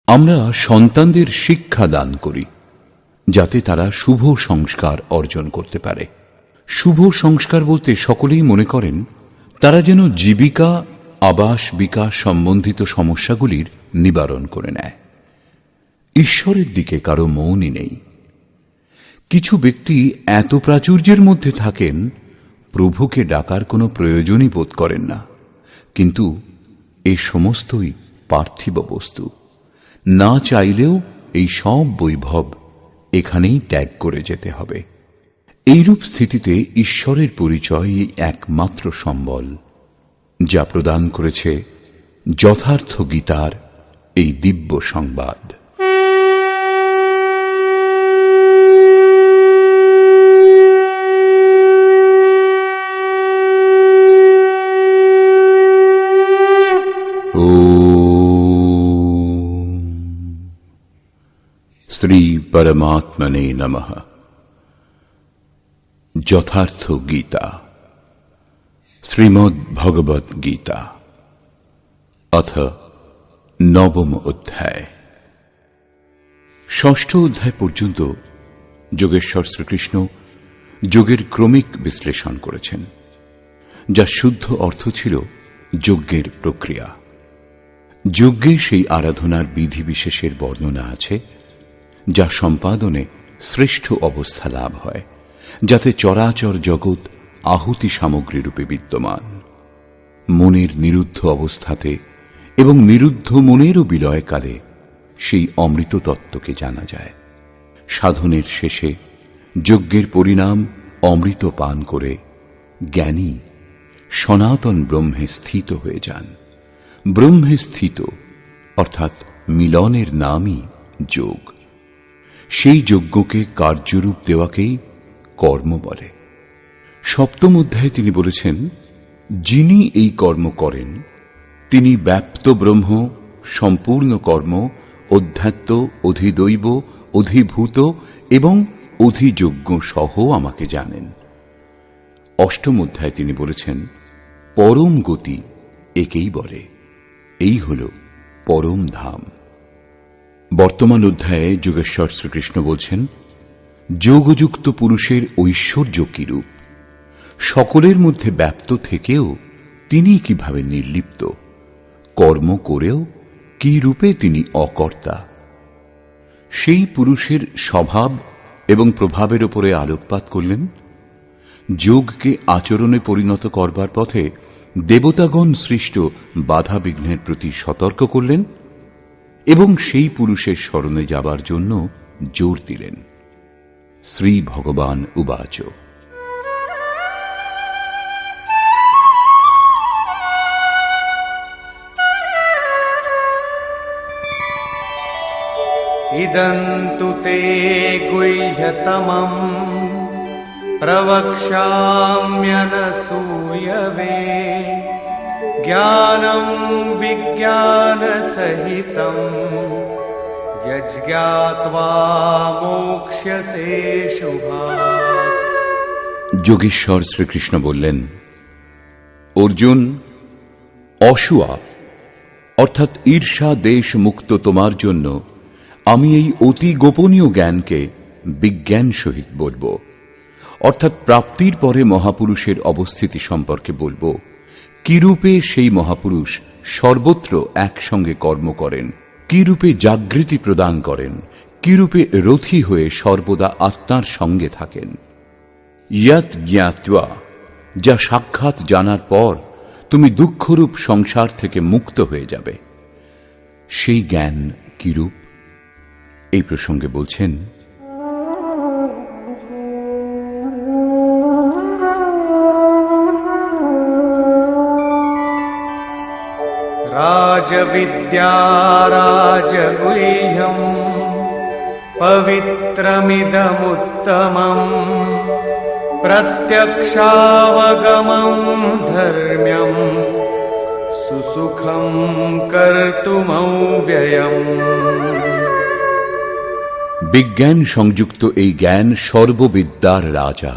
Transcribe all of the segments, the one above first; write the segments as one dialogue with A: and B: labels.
A: আমরা সন্তানদের শিক্ষা দান করি যাতে তারা শুভ সংস্কার অর্জন করতে পারে। শুভ সংস্কার বলতে সকলেই মনে করেন তারা যেন জীবিকা, আবাস, বিকাশ সম্বন্ধিত সমস্যাগুলির নিবারণ করে নেয়। ঈশ্বরের দিকে কারো মনই নেই। কিছু ব্যক্তি এত প্রাচুর্যের মধ্যে থাকেন প্রভুকে ডাকার কোনো প্রয়োজনই বোধ করেন না, কিন্তু এই সমস্তই পার্থিব বস্তু। না চাইলেও এই সব বৈভব এখানেই ত্যাগ করে যেতে হবে। এইরূপ স্থিতিতে ঈশ্বরের পরিচয় একমাত্র সম্বল, যা প্রদান করেছে যথার্থ গীতার এই দিব্য সংবাদ। শ্রী পরমাত্মনে নমঃ। যথার্থ গীতা, শ্রীমদ্ ভগবদ গীতা, অথ নবম অধ্যায়। ষষ্ঠ অধ্যায় পর্যন্ত যোগেশ্বর শ্রীকৃষ্ণ যোগের ক্রমিক বিশ্লেষণ করেছেন, যার শুদ্ধ অর্থ ছিল যজ্ঞের প্রক্রিয়া। যজ্ঞে সেই আরাধনার বিধিবিশেষের বর্ণনা আছে যা সম্পাদনে শ্রেষ্ঠ অবস্থা লাভ হয়, যাতে চরাচর জগৎ আহুতি সামগ্রী রূপে বিদ্যমান। মনের নিরুদ্ধ অবস্থাতে এবং নিরুদ্ধ মনেরও বিলয়কালে সেই অমৃত তত্ত্বকে জানা যায়। সাধনের শেষে যজ্ঞের পরিণাম অমৃত পান করে জ্ঞানী সনাতন ব্রহ্মে স্থিত হয়ে যান। ব্রহ্মে স্থিত অর্থাৎ মিলনের নামই যোগ। সেই যজ্ঞকে কার্যরূপ দেওয়াকেই কর্ম বলে। সপ্তম অধ্যায়ে তিনি বলেছেন, যিনি এই কর্ম করেন তিনি ব্যাপ্ত ব্রহ্ম, সম্পূর্ণ কর্ম, অধ্যাত্ম, অধিদৈব, অধিভূত এবং অধিযজ্ঞ সহ আমাকে জানেন। অষ্টম অধ্যায়ে তিনি বলেছেন, পরম গতি একেই বলে, এই হল পরম ধাম। বর্তমান অধ্যায়ে যোগেশ্বর শ্রীকৃষ্ণ বলছেন, যোগযুক্ত পুরুষের ঐশ্বর্য কিরূপ, সকলের মধ্যে ব্যাপ্ত থেকেও তিনি কিভাবে নির্লিপ্ত, কর্ম করেও কি রূপে তিনি অকর্তা। সেই পুরুষের স্বভাব এবং প্রভাবের উপরে আলোকপাত করলেন। যোগকে আচরণে পরিণত করবার পথে দেবতাগণ সৃষ্ট বাধা বিঘ্নের প্রতি সতর্ক করলেন এবং সেই পুরুষের শরণে যাবার জন্য জোর দিলেন। শ্রী ভগবান উবাচ,
B: ইদন্তু তে গুহ্যতমম প্রবক্ষ্যাম্যনসূয়বে জ্ঞানম বিজ্ঞানসহিতম যজ্ঞাত্বা মোক্ষ্যসে শুভাৎ।
A: যোগেশ্বর শ্রীকৃষ্ণ বললেন, অর্জুন, অসূয়া অর্থাৎ ঈর্ষা দেশ মুক্ত তোমার জন্য আমি এই অতি গোপনীয় জ্ঞানকে বিজ্ঞান সহিত বলবো, অর্থাৎ প্রাপ্তির পরে মহাপুরুষের অবস্থিতি সম্পর্কে বলবো। কিরূপে সেই মহাপুরুষ সর্বত্র একসঙ্গে কর্ম করেন, কিরূপে জাগৃতি প্রদান করেন, কিরূপে রথী হয়ে সর্বদা আত্মার সঙ্গে থাকেন। ইয়ৎ জ্ঞাত্বা, যা সাক্ষাৎ জানার পর তুমি দুঃখরূপ সংসার থেকে মুক্ত হয়ে যাবে। সেই জ্ঞান কিরূপ, এই প্রসঙ্গে বলছেন,
B: রাজবিদ্যা রাজগুহ্যম পবিত্রমিদমুত্তমম প্রত্যক্ষাবগমম ধর্ম্যম সুসুখম কর্তুমব্যয়ম।
A: বিজ্ঞান সংযুক্ত এই জ্ঞান সর্ববিদ্যার রাজা।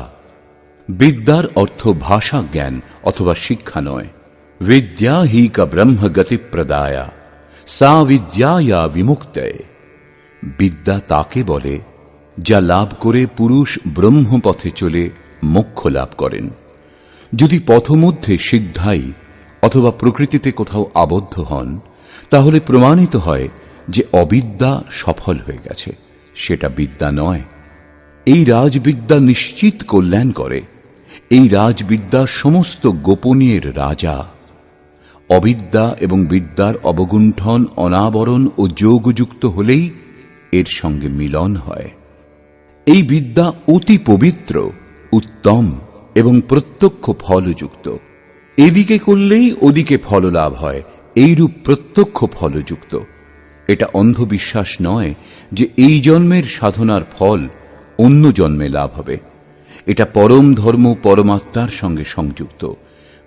A: বিদ্যার অর্থ ভাষা জ্ঞান অথবা শিক্ষা নয়। বিদ্যা হি কা ব্রহ্ম গতি প্রদায়া সা বিদ্যায়া বিমুক্তয়ে। বিদ্যা তাকে বলে যা লাভ করে পুরুষ ব্রহ্মপথে চলে মোক্ষ লাভ করেন। যদি পথমধ্যে সিদ্ধাই অথবা প্রকৃতিতে কোথাও আবদ্ধ হন, তাহলে প্রমাণিত হয় যে অবিদ্যা সফল হয়ে গেছে, সেটা বিদ্যা নয়। এই রাজবিদ্যা নিশ্চিত কল্যাণ করে। এই রাজবিদ্যা সমস্ত গোপনীয়ের রাজা। অবিদ্যা এবং বিদ্যার অবগুণ্ঠন, অনাবরণ ও যোগযুক্ত হলেই এর সঙ্গে মিলন হয়। এই বিদ্যা অতি পবিত্র, উত্তম এবং প্রত্যক্ষ ফলযুক্ত। এদিকে করলেই ওদিকে ফল লাভ হয়, এইরূপ প্রত্যক্ষ ফলযুক্ত। এটা অন্ধবিশ্বাস নয় যে এই জন্মের সাধনার ফল অন্য জন্মে লাভ হবে। এটা পরম ধর্ম, পরমাত্মার সঙ্গে সংযুক্ত।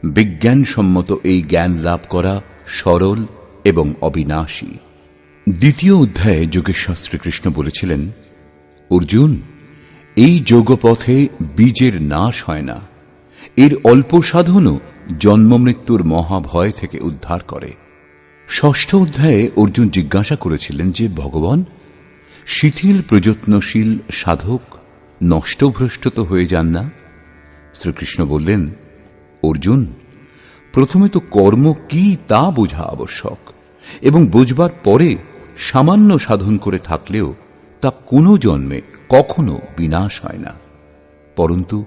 A: বিজ্ঞানসম্মত এই জ্ঞান লাভ করা সরল এবং অবিনাশী। দ্বিতীয় অধ্যায়ে যোগেশ্বর শ্রীকৃষ্ণ বলেছিলেন, অর্জুন, এই যোগপথে বীজের নাশ হয় না। এর অল্প সাধনও জন্মমৃত্যুর মহাভয় থেকে উদ্ধার করে। ষষ্ঠ অধ্যায়ে অর্জুন জিজ্ঞাসা করেছিলেন যে, ভগবান, শিথিল প্রযত্নশীল সাধক নষ্টভ্রষ্ট তো হয়ে যান না? শ্রীকৃষ্ণ বললেন, অর্জুন, প্রথমে তো কর্ম কি তা বোঝা আবশ্যক, এবং বুঝবার পরে সামান্য সাধন করে থাকলেও তা কোনো জন্মে কখনো বিনাশ হয় না। পরন্তু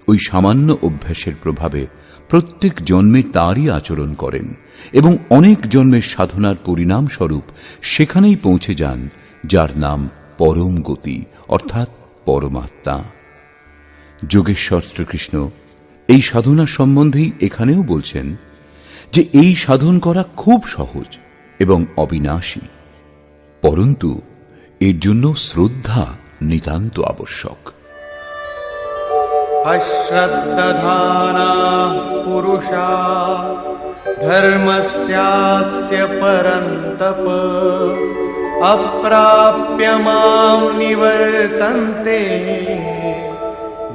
A: ওই সামান্য অভ্যাসের প্রভাবে প্রত্যেক জন্মে তারই আচরণ করেন এবং অনেক জন্মের সাধনার পরিণাম স্বরূপ সেখানেই পৌঁছে যান যার নাম পরম গতি, অর্থাৎ পরমাত্মা। যোগেশ্বর শ্রীকৃষ্ণ এই সাধনা সম্বন্ধেই এখানেও বলছেন যে এই সাধন করা খুব সহজ এবং অবিনাশী, পরন্তু এর জন্য শ্রদ্ধা নিতান্ত আবশ্যক।
B: अश्रद्धधानाः पुरुषा धर्मस्यास्य परन्तप अप्राप्य मां निवर्तन्ते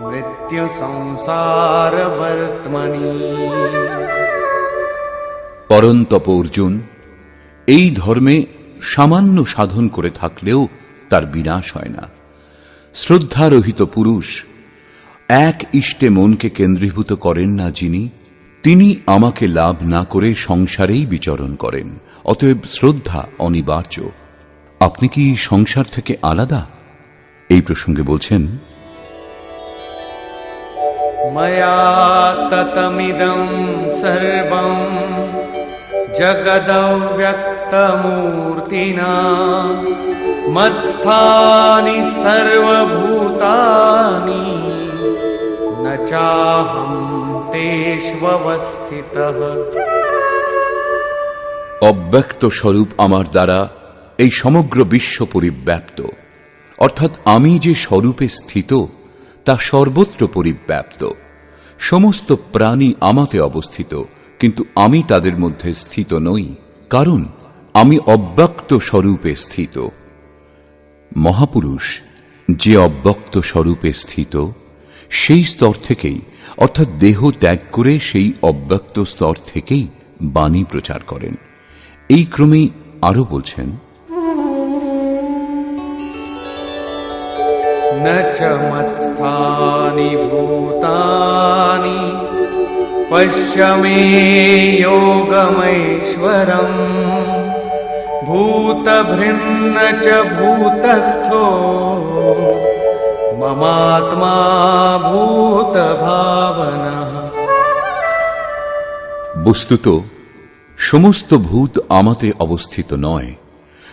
B: मृत्यु संसारवर्त्मनि।
A: পরন্তপ অর্জুন, এই ধর্মে সামান্য সাধন করে থাকলেও তার বিনাশ হয় না। শ্রদ্ধারহিত পুরুষ এক ইষ্টে মনকে কেন্দ্রীভূত করেন না যিনি, তিনি আমাকে লাভ না করে সংসারেই বিচরণ করেন। অতএব শ্রদ্ধা অনিবার্য। আপনি কি সংসার থেকে আলাদা? এই প্রসঙ্গে বলছেন,
B: मया ततमिदं सर्वं जगदव्यक्तमूर्तिना मत्स्थानि सर्वभूतानि न चाहं तेष्वस्थितः।
A: অব্যক্ত স্বরূপ আমার দ্বারা এই সমগ্র বিশ্ব পরিব্যাপ্ত, অর্থাৎ আমি যে স্বরূপে স্থিত তা সর্বত্র পরিব্যাপ্ত। সমস্ত প্রাণী আমাতে অবস্থিত, কিন্তু আমি তাদের মধ্যে স্থিত নই, কারণ আমি অব্যক্ত স্বরূপে স্থিত। মহাপুরুষ যে অব্যক্ত স্বরূপে স্থিত, সেই স্তর থেকেই, অর্থাৎ দেহ ত্যাগ করে সেই অব্যক্ত স্তর থেকেই বাণী প্রচার করেন। এই ক্রমেই আরো বলছেন,
B: न च मत्स्थानि भूतानि पश्य मे योगमैश्वरम् भूतभृन्न च भूतस्थो ममात्मा भूतभावनः।
A: বস্তুত সমস্ত ভূত আমাতে অবস্থিত নয়,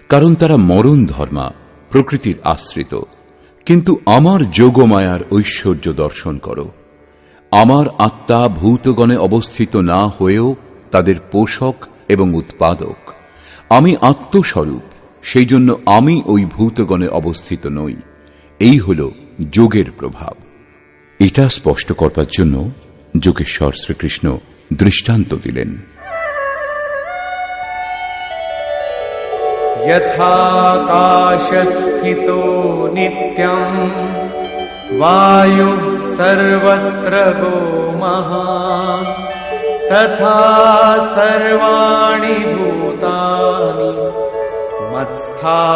A: কারণ তারা মরণ ধর্মা, প্রকৃতির আশ্রিত। কিন্তু আমার যোগমায়ার ঐশ্বর্য দর্শন করো। আমার আত্মা ভূতগণে অবস্থিত না হয়েও তাদের পোষক এবং উৎপাদক। আমি আত্মস্বরূপ, সেই জন্য আমি ওই ভূতগণে অবস্থিত নই। এই হল যোগের প্রভাব। এটা স্পষ্ট করবার জন্য যোগেশ্বর শ্রীকৃষ্ণ দৃষ্টান্ত দিলেন।
B: यथाकाशस्थितो नित्यं वायुः सर्वत्र गोमहान् तथा सर्वाणि भूतानि मत्स्थानीत्युपधारय।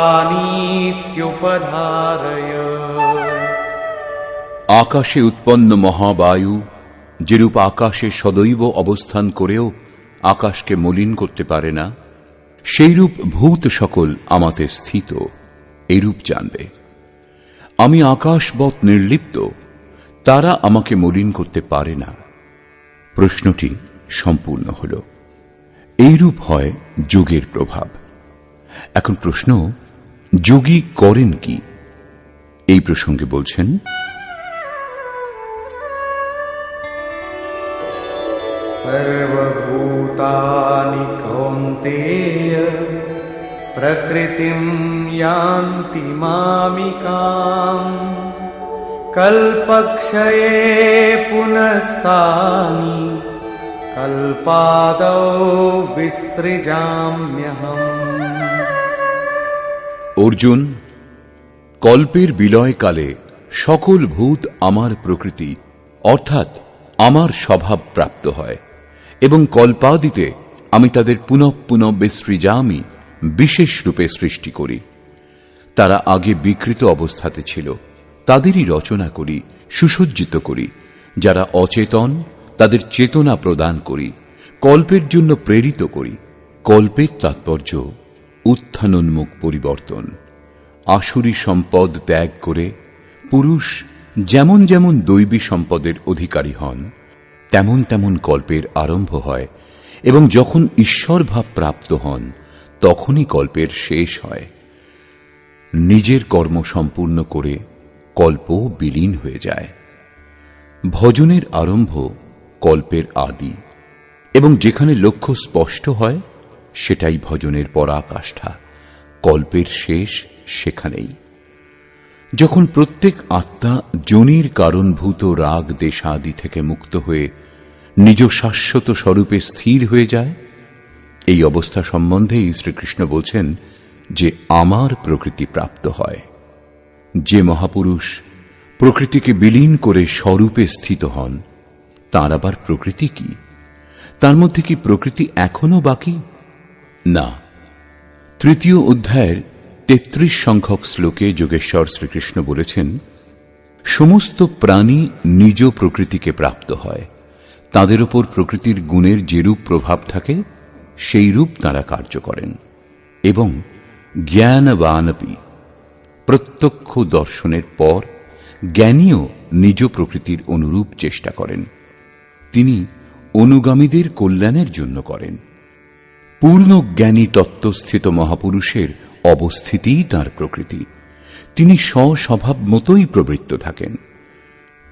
A: আকাশে উৎপন্ন মহাবায়ু যেরূপ আকাশে সদৈব অবস্থান করেও আকাশকে মলিন করতে পারে না, সেইরূপ ভূত সকল আমাতে স্থিত, এইরূপ জানবে। আমি আকাশবৎ নির্লিপ্ত, তারা আমাকে মলিন করতে পারে না। প্রশ্নটি সম্পূর্ণ হল। এইরূপ হয় যোগের প্রভাব। এখন প্রশ্ন, যোগী করেন কি? এই প্রসঙ্গে বলছেন,
B: सर्वभूतानि कौन्तेय प्रकृतिं यान्ति मामिकाम् कल्पक्षये पुनस्तानि कल्पादौ विसृजाम्यहम्।
A: অর্জুন, কল্পের বিলয়কালে সকল ভূত আমার প্রকৃতি অর্থাৎ আমার স্বভাব প্রাপ্ত হয় এবং কল্পাদিতে আমি তাদের পুনঃ পুনঃ বিসৃজামি বিশেষ রূপে সৃষ্টি করি। তারা আগে বিকৃত অবস্থাতে ছিল, তাদেরই রচনা করি, সুসজ্জিত করি। যারা অচেতন তাদের চেতনা প্রদান করি, কল্পের জন্য প্রেরিত করি। কল্পের তাৎপর্য উত্থানোন্মুখ পরিবর্তন। আসুরী সম্পদ ত্যাগ করে পুরুষ যেমন যেমন দৈবী সম্পদের অধিকারী হন, তেমন তেমন কল্পের আরম্ভ হয় এবং যখন ঈশ্বর ভাব প্রাপ্ত হন তখনই কল্পের শেষ হয়। নিজের কর্ম সম্পূর্ণ করে কল্প বিলীন হয়ে যায়। ভজনের আরম্ভ কল্পের আদি এবং যেখানে লক্ষ্য স্পষ্ট হয় সেটাই ভজনের পরাকাষ্ঠা। কল্পের শেষ সেখানেই। যখন প্রত্যেক আত্মা যোনির কারণভূত রাগ দেশাদি থেকে মুক্ত হয়ে নিজ শাশ্বত স্বরূপে স্থির হয়ে যায়, এই অবস্থা সম্বন্ধেই শ্রীকৃষ্ণ বলছেন যে আমার প্রকৃতি প্রাপ্ত হয়। যে মহাপুরুষ প্রকৃতিকে বিলীন করে স্বরূপে স্থিত হন, তাঁর আবার প্রকৃতি কি? তার মধ্যে কি প্রকৃতি এখনো বাকি? না। তৃতীয় অধ্যায়ের ৩৩ সংখ্যক শ্লোকে যোগেশ্বর শ্রীকৃষ্ণ বলেছেন, সমস্ত প্রাণী নিজ প্রকৃতিকে প্রাপ্ত হয়। তাদের ওপর প্রকৃতির গুণের যেরূপ প্রভাব থাকে সেই রূপ তাঁরা কার্য করেন এবং জ্ঞানবানপি, প্রত্যক্ষ দর্শনের পর জ্ঞানীও নিজ প্রকৃতির অনুরূপ চেষ্টা করেন। তিনি অনুগামীদের কল্যাণের জন্য করেন। পূর্ণ জ্ঞানী তত্ত্বস্থিত মহাপুরুষের অবস্থিতিই তাঁর প্রকৃতি। তিনি স্বস্বভাব মতোই প্রবৃত্ত থাকেন।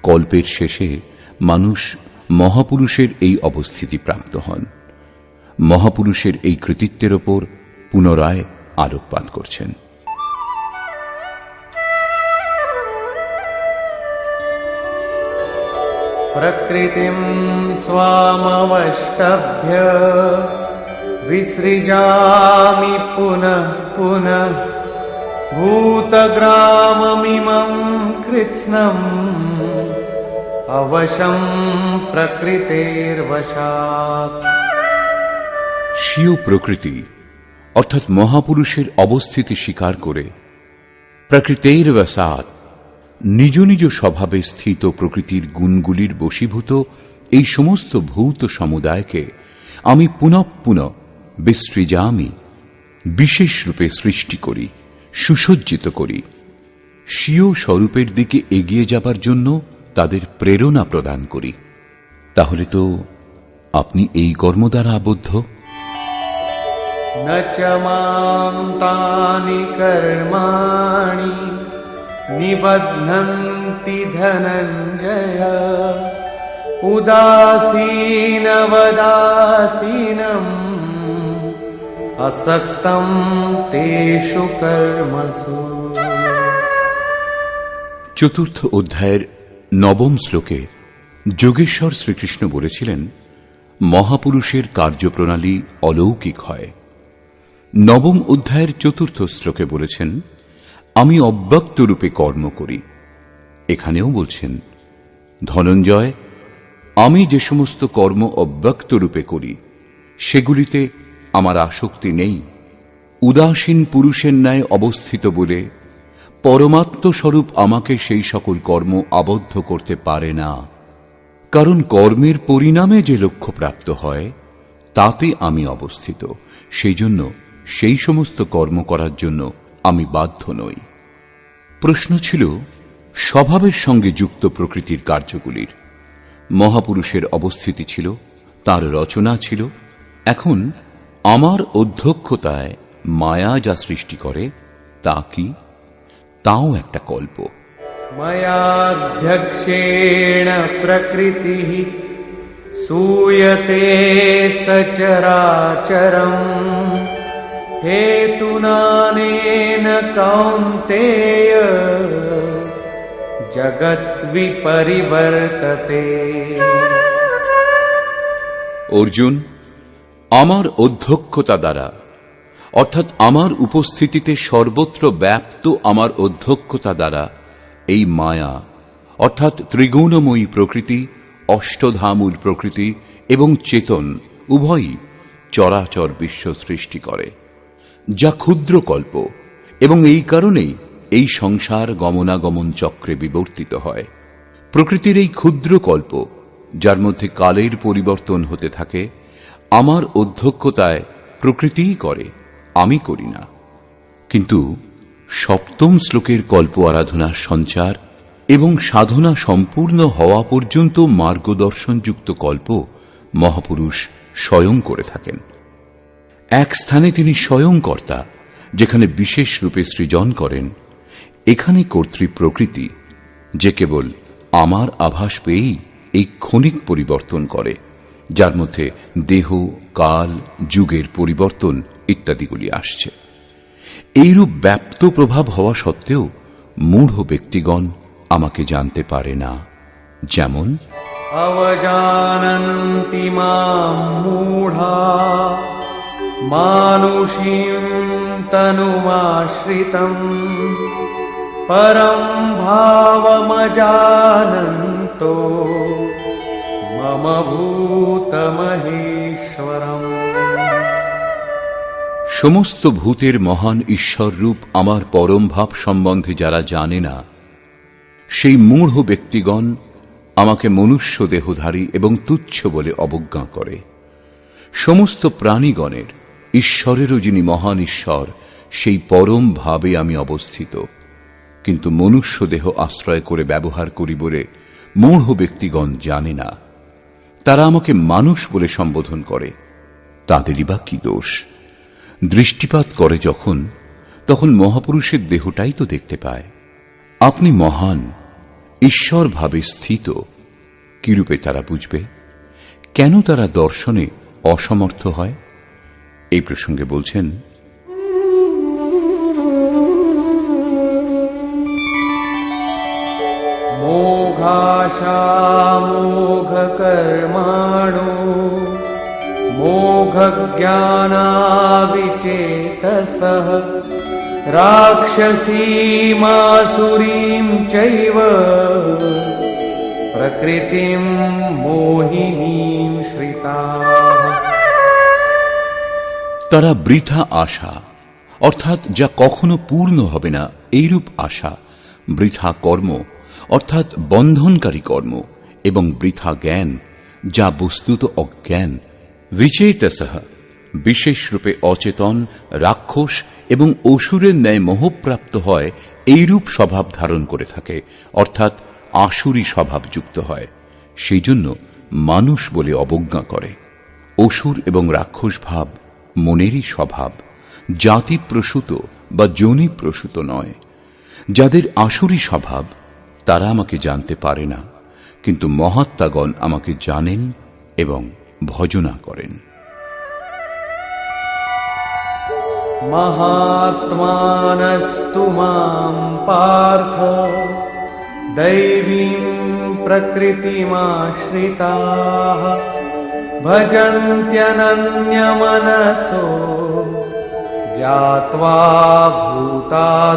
A: কল্পের শেষে মানুষ মহাপুরুষের এই অবস্থিতি প্রাপ্ত হন। মহাপুরুষের এই কৃতিত্বের ওপর পুনরায় আলোকপাত করছেন।
B: प्रकृतिं स्वामवष्टभ्य विसृजामि पुनः पुनः भूतग्राममिमं कृत्स्नम् अवशं प्रकृतेर्वशात्।
A: স্বীয় প্রকৃতি অর্থাৎ মহাপুরুষের অবস্থিতি স্বীকার করে প্রকৃতের বশাৎ নিজ নিজ স্বভাবে স্থিত প্রকৃতির গুণগুলির বশীভূত এই সমস্ত ভূত সমুদায়কে আমি পুনঃ পুনঃ বিসৃজামি বিশেষ রূপে সৃষ্টি করি, সুসজ্জিত করি। স্বীয় স্বরূপের দিকে এগিয়ে যাবার জন্য তাদের প্রেরণা প্রদান করি। তাহলে তো আপনি এই কর্ম দ্বারা আবদ্ধ।
B: न च मां तानि कर्माणि निबध्नन्ति धनञ्जय उदासीनवदासीनम् असक्तं तेषु कर्मसु।
A: চতুর্থ অধ্যায়ের ৯ম শ্লোকে যোগেশ্বর শ্রীকৃষ্ণ বলেছিলেন, মহাপুরুষের কার্যপ্রণালী অলৌকিক হয়। ৯ম অধ্যায়ের ৪র্থ শ্লোকে বলেছেন, আমি অব্যক্ত রূপে কর্ম করি। এখানেও বলছেন, ধনঞ্জয়, আমি যে সমস্ত কর্ম অব্যক্ত রূপে করি সেগুলিতে আমার আসক্তি নেই। উদাসীন পুরুষের ন্যায় অবস্থিত বলে পরমাত্মস্বরূপ আমাকে সেই সকল কর্ম আবদ্ধ করতে পারে না। কারণ কর্মের পরিণামে যে লক্ষ্য প্রাপ্ত হয় তাতে আমি অবস্থিত, সেই জন্য সেই সমস্ত কর্ম করার জন্য আমি বাধ্য নই। প্রশ্ন ছিল স্বভাবের সঙ্গে যুক্ত প্রকৃতির কার্যগুলির। মহাপুরুষের অবস্থিতি ছিল, তার রচনা ছিল। এখন আমার অধ্যক্ষতায় মায়া যা সৃষ্টি করে তা কি? তাও একটা কল্প।
B: मयाध्यक्षेण प्रकृतिः सूयते सचराचरम् हेतुनानेन कौन्तेय जगद्विपरिवर्तते।
A: অর্জুন, আমার অধ্যক্ষতা দ্বারা অর্থাৎ আমার উপস্থিতিতে সর্বত্র ব্যাপ্ত আমার অধ্যক্ষতা দ্বারা এই মায়া অর্থাৎ ত্রিগুণময়ী প্রকৃতি, অষ্টধামূল প্রকৃতি এবং চেতন উভয়ই চরাচর বিশ্ব সৃষ্টি করে, যা ক্ষুদ্র কল্প, এবং এই কারণেই এই সংসার গমনাগমন চক্রে বিবর্তিত হয়। প্রকৃতির এই ক্ষুদ্র কল্প, যার মধ্যে কালের পরিবর্তন হতে থাকে, আমার অধ্যক্ষতায় প্রকৃতিই করে, আমি করি না। কিন্তু সপ্তম শ্লোকের কল্প আরাধনার সঞ্চার এবং সাধনা সম্পূর্ণ হওয়া পর্যন্ত মার্গদর্শনযুক্ত কল্প মহাপুরুষ স্বয়ং করে থাকেন। এক স্থানে তিনি স্বয়ং কর্তা, যেখানে বিশেষ রূপে সৃজন করেন। এখানে কর্তৃ প্রকৃতি, যে কেবল আমার আভাস পেয়েই এই ক্ষণিক পরিবর্তন করে, যার মধ্যে দেহ, কাল, যুগের পরিবর্তন ইত্যাদিগুলি আসছে। এইরূপ ব্যাপ্ত প্রভাব হওয়া সত্ত্বেও মূঢ় ব্যক্তিগণ আমাকে জানতে পারে না। যেমন
B: अवजानन्ति मां मूढा मानुषीं तनुमाश्रितम् परं भावमजानन्तो मम भूतमहेश्वरम्।
A: সমস্ত ভূতের মহান ঈশ্বর রূপ আমার পরম ভাব সম্বন্ধে যারা জানে না, সেই মূঢ় ব্যক্তিগণ আমাকে মনুষ্য দেহধারী এবং তুচ্ছ বলে অবজ্ঞা করে। সমস্ত প্রাণীগণের ঈশ্বরেরও যিনি মহান ঈশ্বর, সেই পরম ভাবে আমি অবস্থিত, কিন্তু মনুষ্য দেহ আশ্রয় করে ব্যবহার করি বলে মূঢ় ব্যক্তিগণ জানে না। তারা আমাকে মানুষ বলে সম্বোধন করে। তাদেরই বা কি দোষ? দৃষ্টিপাত করে যখন, তখন মহাপুরুষের দেহটাই তো দেখতে পায়। আপনি মহান, ঈশ্বর ভাবে স্থিত, কিরূপে তারা বুঝবে? কেন তারা দর্শনে অসমর্থ হয়? এই প্রসঙ্গে বলছেন,
B: मोघाशा मोघकर्माणो मोघज्ञानाविचेतसः राक्षसीमासुरीं चैव प्रकृतिं मोहिनीं श्रिताः।
A: তারা বৃথা আশা, অর্থাৎ যা কখনো পূর্ণ হবে না এইরূপ আশা, বৃথা কর্ম অর্থাৎ বন্ধনকারী কর্ম, এবং বৃথা জ্ঞান যা বস্তুত অজ্ঞান, বিচেতসঃ বিশেষ রূপে অচেতন, রাক্ষস এবং অসুরের ন্যায় মোহপ্রাপ্ত হয়, এইরূপ স্বভাব ধারণ করে থাকে, অর্থাৎ আসুরী স্বভাব যুক্ত হয়। সেই জন্য মানুষ বলে অবজ্ঞা করে। অসুর এবং রাক্ষস ভাব মনেরই স্বভাব, জাতি প্রসূত বা যোনি প্রসূত নয়। যাদের আসুরী স্বভাব তারা আমাকে জানতে পারে না, কিন্তু মহাত্মাগণ আমাকে জানেন এবং ভজনা করেন।
B: महात्मानस्तु मां पार्थ दैवीं प्रकृतिमाश्रिताः भजन्त्यनन्यमनसो ज्ञात्वा भूतादिमव्ययम्।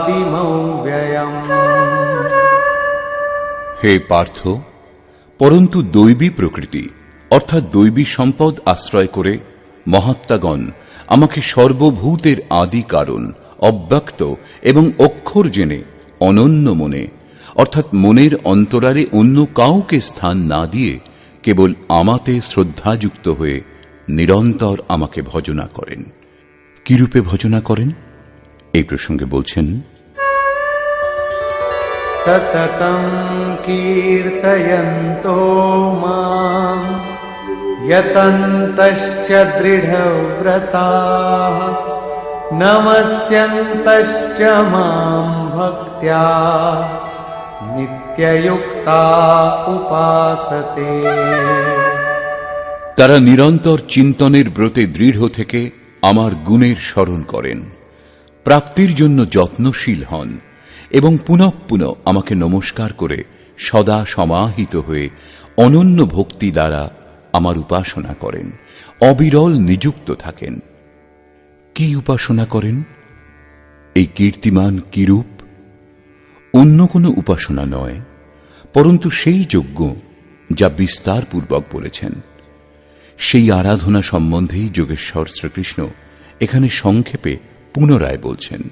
A: হে পার্থ, পরন্তু দৈবী প্রকৃতি অর্থাৎ দৈবী সম্পদ আশ্রয় করে মহাত্মাগণ আমাকে সর্বভূতের আদি কারণ, অব্যক্ত এবং অক্ষর জেনে অনন্য মনে, অর্থাৎ মনের অন্তরালে অন্য কাউকে স্থান না দিয়ে কেবল আমাতে শ্রদ্ধাযুক্ত হয়ে নিরন্তর আমাকে ভজনা করেন। কিরূপে ভজনা করেন এই প্রসঙ্গে বলছেন,
B: সততং কীর্তয়ন্তো মাম यतन्तश्च दृढव्रताः नमस्यन्तश्च मां भक्त्या नित्ययुक्ता उपासते।
A: তারা নিরন্তর চিন্তনের ব্রতে দৃঢ় থেকে আমার গুণের স্মরণ করেন, প্রাপ্তির জন্য যত্নশীল হন এবং পুনঃ পুনঃ আমাকে নমস্কার করে সদা সমাহিত হয়ে অনন্য ভক্তি দ্বারা আমার উপাসনা করেন, অবিরল নিযুক্ত থাকেন। কি উপাসনা করেন? এই কীর্তিমান কিরূপ? অন্য কোনো উপাসনা নয়, পরন্তু সেই যজ্ঞ যা বিস্তার পূর্বক বলেছেন। সেই আরাধনা সম্বন্ধেই যোগেশ্বর শ্রীকৃষ্ণ এখানে সংক্ষেপে পুনরায় বলছেন।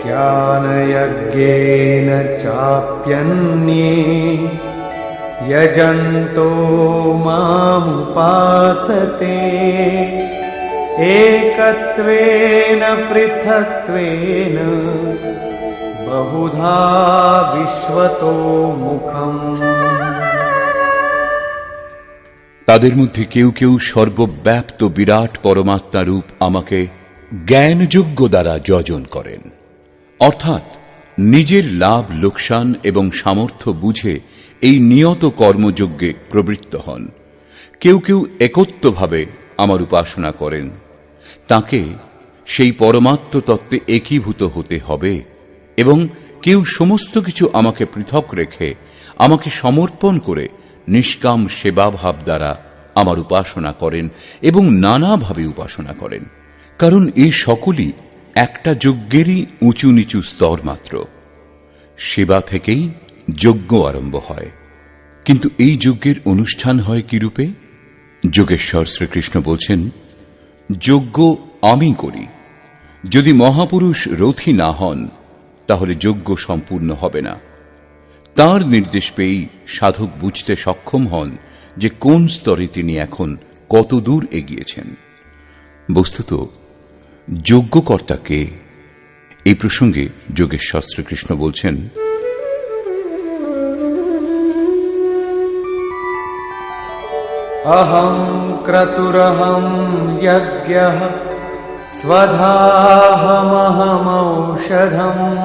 B: জ্ঞানযজ্ঞেন চাপ্যন্যে यजन्तो मामुपासते एकत्वेन पृथक्त्वेन बहुधा विश्वतो मुखम्।
A: তাদের মধ্যে কেউ কেউ সর্বব্যাপ্ত বিরাট পরমাত্মা রূপ আমাকে জ্ঞানযোগ্য দ্বারা যজন করেন, অর্থাৎ নিজের লাভ লোকসান এবং সামর্থ্য বুঝে এই নিয়ত কর্মযজ্ঞে প্রবৃত্ত হন। কেউ কেউ একত্বভাবে আমার উপাসনা করেন। তাকে সেই পরমাত্ম তত্ত্বে একীভূত হতে হবে, এবং কেউ সমস্ত কিছু আমাকে পৃথক রেখে আমাকে সমর্পণ করে নিষ্কাম সেবাভাব দ্বারা আমার উপাসনা করেন এবং নানাভাবে উপাসনা করেন। কারণ এই সকলই একটা যজ্ঞেরই উঁচু নিচু স্তর মাত্র। সেবা থেকেই যজ্ঞ আরম্ভ হয়। কিন্তু এই যজ্ঞের অনুষ্ঠান হয় কিরূপে? যোগেশ্বর শ্রীকৃষ্ণ বলছেন, যজ্ঞ আমি করি। যদি মহাপুরুষ রথী না হন তাহলে যজ্ঞ সম্পূর্ণ হবে না। তার নির্দেশ পেয়েই সাধক বুঝতে সক্ষম হন যে কোন স্তরে তিনি এখন কত দূর এগিয়েছেন। বস্তুত যজ্ঞকর্তা কে? এই প্রসঙ্গে যোগেশ্বর শ্রীকৃষ্ণ বলছেন,
B: अहं क्रतुरहं यज्ञः स्वधाहमहमौषधम्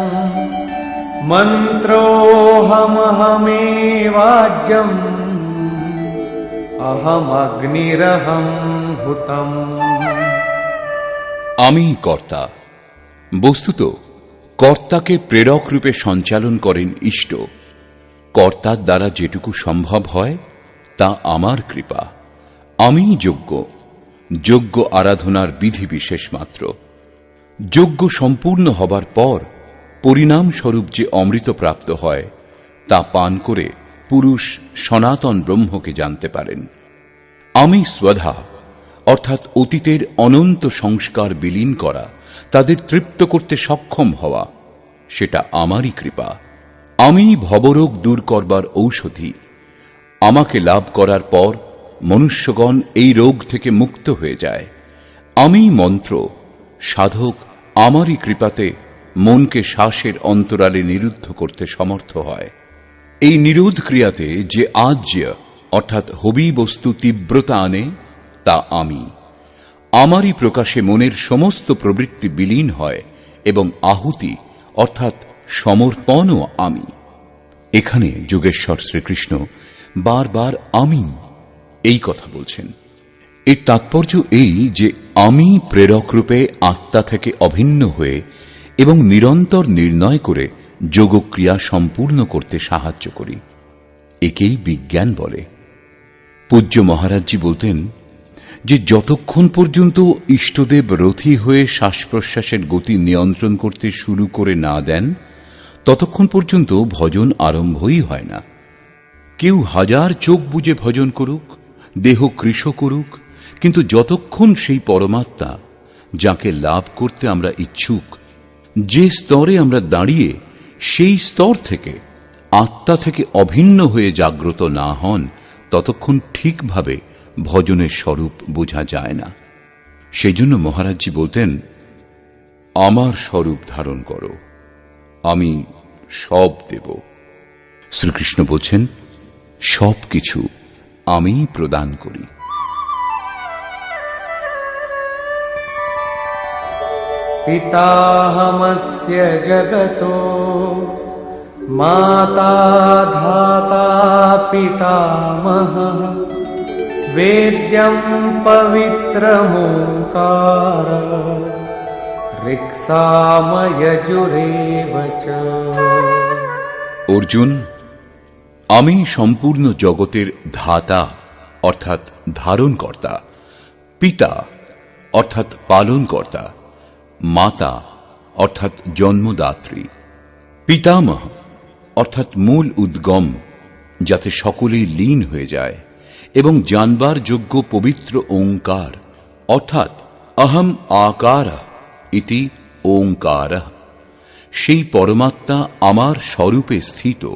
B: मन्त्रोऽहमहमेवाज्यम् अहमग्निरहं हुतम्।
A: আমি কর্তা। বস্তুত কর্তাকে প্রেরক রূপে সঞ্চালন করেন ইষ্ট। কর্তার দ্বারা যেটুকু সম্ভব হয় তা আমার কৃপা। আমি যজ্ঞ, যজ্ঞ আরাধনার বিধি বিশেষ মাত্র। যজ্ঞ সম্পূর্ণ হবার পর পরিণাম স্বরূপ যে অমৃত প্রাপ্ত হয় তা পান করে পুরুষ সনাতন ব্রহ্মকে জানতে পারেন। আমি স্বধা, অর্থাৎ অতীতের অনন্ত সংস্কার বিলীন করা, তাদের তৃপ্ত করতে সক্ষম হওয়া, সেটা আমারই কৃপা। আমি ভবরোগ দূর করবার ঔষধি। আমাকে লাভ করার পর মনুষ্যগণ এই রোগ থেকে মুক্ত হয়ে যায়। আমি মন্ত্র। সাধক আমারই কৃপাতে মনকে শ্বাসের অন্তরালে নিরুদ্ধ করতে সমর্থ হয়। এই নিরোধ ক্রিয়াতে যে আজ্য অর্থাৎ হবি বস্তু তীব্রতা আনে তা আমি। আমারই প্রকাশে মনের সমস্ত প্রবৃত্তি বিলীন হয় এবং আহুতি অর্থাৎ সমর্পণও আমি। এখানে যোগেশ্বর শ্রীকৃষ্ণ বারবার আমি এই কথা বলছেন। এর তাৎপর্য এই যে আমি প্রেরক রূপে আত্মা থেকে অভিন্ন হয়ে এবং নিরন্তর নির্ণয় করে যোগক্রিয়া সম্পূর্ণ করতে সাহায্য করি। একেই বিজ্ঞান বলে। পূজ্য মহারাজজি বলতেন যে যতক্ষণ পর্যন্ত ইষ্টদেব রথী হয়ে শ্বাস প্রশ্বাসের গতি নিয়ন্ত্রণ করতে শুরু করে না দেন ততক্ষণ পর্যন্ত ভজন আরম্ভই হয় না। কেউ হাজার চোখ বুজে ভজন করুক, দেহ কৃশ করুক, কিন্তু যতক্ষণ সেই পরমাত্মা যাকে লাভ করতে আমরা ইচ্ছুক, যে স্তরে আমরা দাঁড়িয়ে সেই স্তর থেকে আত্মা থেকে অভিন্ন হয়ে জাগ্রত না হন, ততক্ষণ ঠিকভাবে ভজনের স্বরূপ বোঝা যায় না। সেই জন্য মহারাজজি বলতেন, আমার স্বরূপ ধারণ করো, আমি সব দেব। শ্রীকৃষ্ণ বলছেন, সব কিছু আমি প্রদান করি।
B: পিতাহমস্য জগতো মাতা ধাতা পিতামহঃ বেদ্যং পবিত্রমোঙ্কার ঋক্সাময়জুরেব চ।
A: অর্জুন, আমি সম্পূর্ণ জগতের ধাতা অর্থাৎ ধারণকর্তা, পিতা অর্থাৎ পালনকর্তা, মাতা অর্থাৎ জন্মদাত্রী, পিতামহ অর্থাৎ মূল উদ্গম, যাতে সকলেই লীন হয়ে যায়, এবং জানবার যোগ্য পবিত্র ওঙ্কার অর্থাৎ অহম আকার ইতি ওঙ্কার, সেই পরমাত্মা আমার স্বরূপে স্থিত,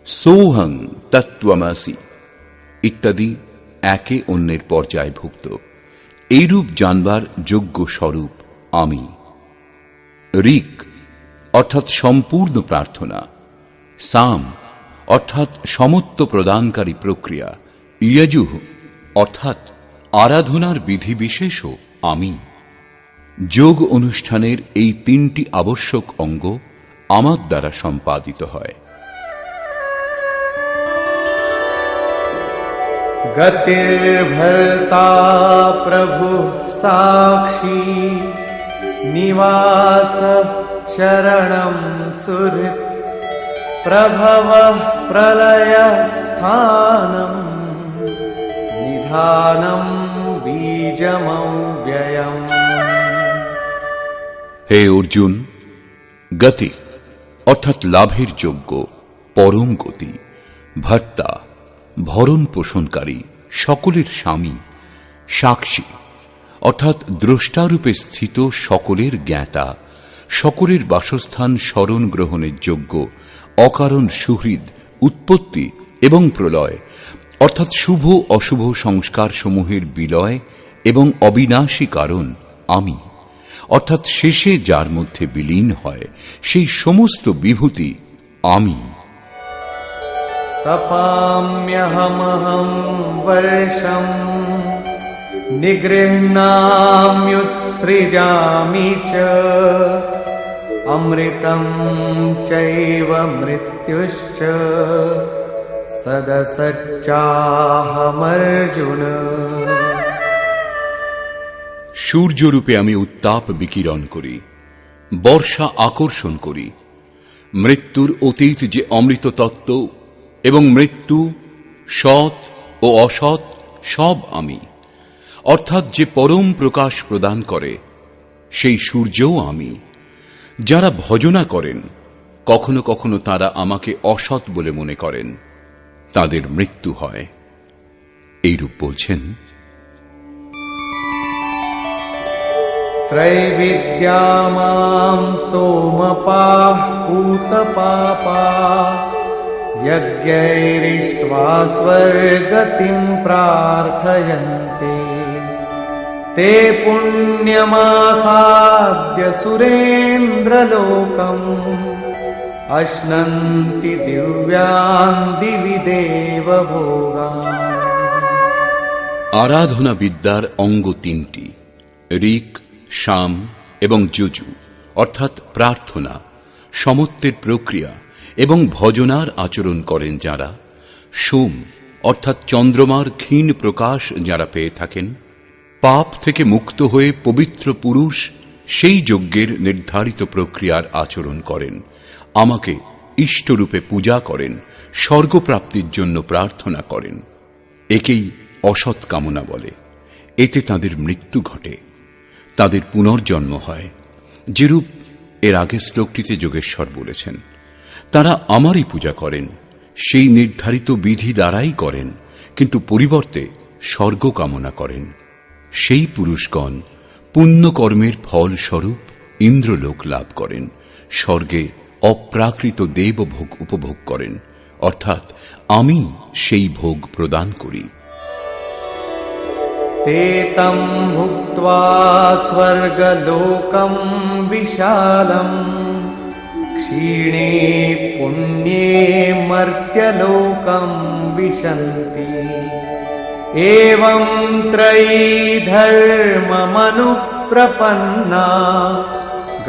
A: সোহং তত্ত্বমসি ইত্যাদি একে অন্যের পর্যায়ভুক্ত। এইরূপ জানবার যোগ্য স্বরূপ আমি। ঋক অর্থাৎ সম্পূর্ণ প্রার্থনা, সাম অর্থাৎ সমত্ব প্রদানকারী প্রক্রিয়া, ইয়জুঃ অর্থাৎ আরাধনার বিধিবিশেষও আমি। যোগ অনুষ্ঠানের এই তিনটি আবশ্যক অঙ্গ আমার দ্বারা সম্পাদিত হয়।
B: গতির্ভর্তা প্রভু সাক্ষী নিবাস শরণম সুহৃৎ প্রভব প্রলয় স্থানম নিধানম বীজমব্যয়ম।
A: হে অর্জুন, গতি অর্থাৎ লাভের যোগ্য, পরম গতি, ভর্তা ভরণ পোষণকারী, সকলের স্বামী, সাক্ষী অর্থাৎ দ্রষ্টারূপে স্থিত, সকলের জ্ঞাতা, সকলের বাসস্থান স্মরণ গ্রহণের যোগ্য, অকারণ সুহৃদ, উৎপত্তি এবং প্রলয় অর্থাৎ শুভ অশুভ সংস্কার সমূহের বিলয় এবং অবিনাশী কারণ আমি, অর্থাৎ শেষে যার মধ্যে বিলীন হয় সেই সমস্ত বিভূতি আমি।
B: तपाम्यहमहं वर्षं निगृह्णाम्युत्सृजामि च अमृतं चैव मृत्युश्च सदसच्चाहमर्जुन।
A: সূর্যরূপে আমি উত্তাপ বিকিরণ করি, বর্ষা আকর্ষণ করি। মৃত্যুর অতীত যে অমৃত তত্ত্ব এবং মৃত্যু, সৎ ও অসৎ সব আমি, অর্থাৎ যে পরম প্রকাশ প্রদান করে সেই সূর্যও আমি। যারা ভজনা করেন, কখনো কখনো তারা আমাকে অসৎ বলে মনে করেন, তাদের মৃত্যু হয়। এইরূপ বলছেন।
B: त्रैविद्या मां सोमपाः पूतपापाः यज्ञैरिष्ट्वा स्वर्गतिं प्रार्थयन्ते ते पुण्यमासाद्य सुरेन्द्रलोकम् अश्नन्ति दिव्यान् दिवि देवभोगान्।
A: আরাধনা বিদ্যার অঙ্গ তিনটি, ঋক, সাম এবং যজু, অর্থাৎ প্রার্থনা, সমত্বের প্রক্রিয়া এবং ভজনার আচরণ করেন যারা, সোম অর্থাৎ চন্দ্রমার ক্ষীণ প্রকাশ যারা পেয়ে থাকেন, পাপ থেকে মুক্ত হয়ে পবিত্র পুরুষ সেই যজ্ঞের নির্ধারিত প্রক্রিয়ার আচরণ করেন, আমাকে ইষ্টরূপে পূজা করেন, স্বর্গপ্রাপ্তির জন্য প্রার্থনা করেন। একেই অসৎ কামনা বলে। এতে তাদের মৃত্যু ঘটে, তাদের পুনর্জন্ম হয়, যেরূপ এর আগে শ্লোকটিতে যোগেশ্বর বলেছেন। তারা আমারই পূজা করেন, সেই নির্ধারিত বিধি দ্বারাই করেন, কিন্তু পরিবর্তে স্বর্গ কামনা করেন, সেই পুরুষগণ পুণ্যকর্মের ফলস্বরূপ ইন্দ্রলোক লাভ করেন, স্বর্গে অপ্রাকৃত দেবভোগ উপভোগ করেন, অর্থাৎ আমি সেই ভোগ প্রদান করি।
B: ते तं भुक्त्वा स्वर्गलोकं विशालम् क्षीणे पुण्ये मर्त्यलोकं विशन्ति एवं त्रयी धर्ममनुप्रपन्ना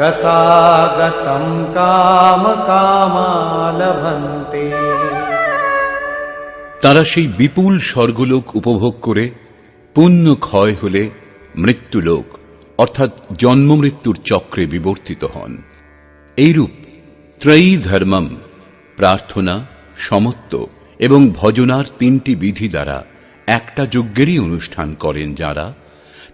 B: गतागतं कामकामा लभन्ते।
A: তারা সেই বিপুল স্বর্গলোক উপভোগ করে পুণ্য ক্ষয় হলে মৃত্যুলোক অর্থাৎ জন্ম মৃত্যুর চক্রে বিবর্তিত হন। এইরূপ ত্রয়ী ধর্মম প্রার্থনা, সমত্ব এবং ভজনার তিনটি বিধি দ্বারা একটা যজ্ঞেরই অনুষ্ঠান করেন যারা,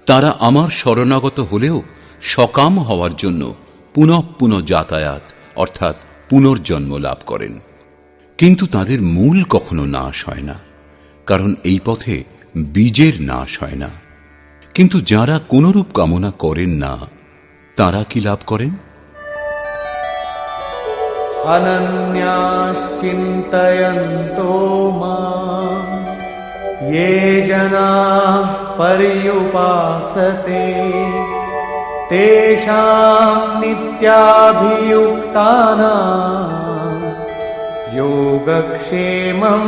A: তারা আমার শরণাগত হলেও সকাম হওয়ার জন্য পুনঃ পুনঃ যাতায়াত অর্থাৎ পুনর্জন্ম লাভ করেন। কিন্তু তাদের মূল কখনো নাশ হয় না, কারণ এই পথে বীজের নাশ হয় না। কিন্তু যারা কোনরূপ কামনা করেন না, তারা কি লাভ করেন?
B: अनन्याश्चिन्तयन्तो माम् ये जनाः पर्युपासते तेषां नित्याभियुक्तानां योगक्षेमं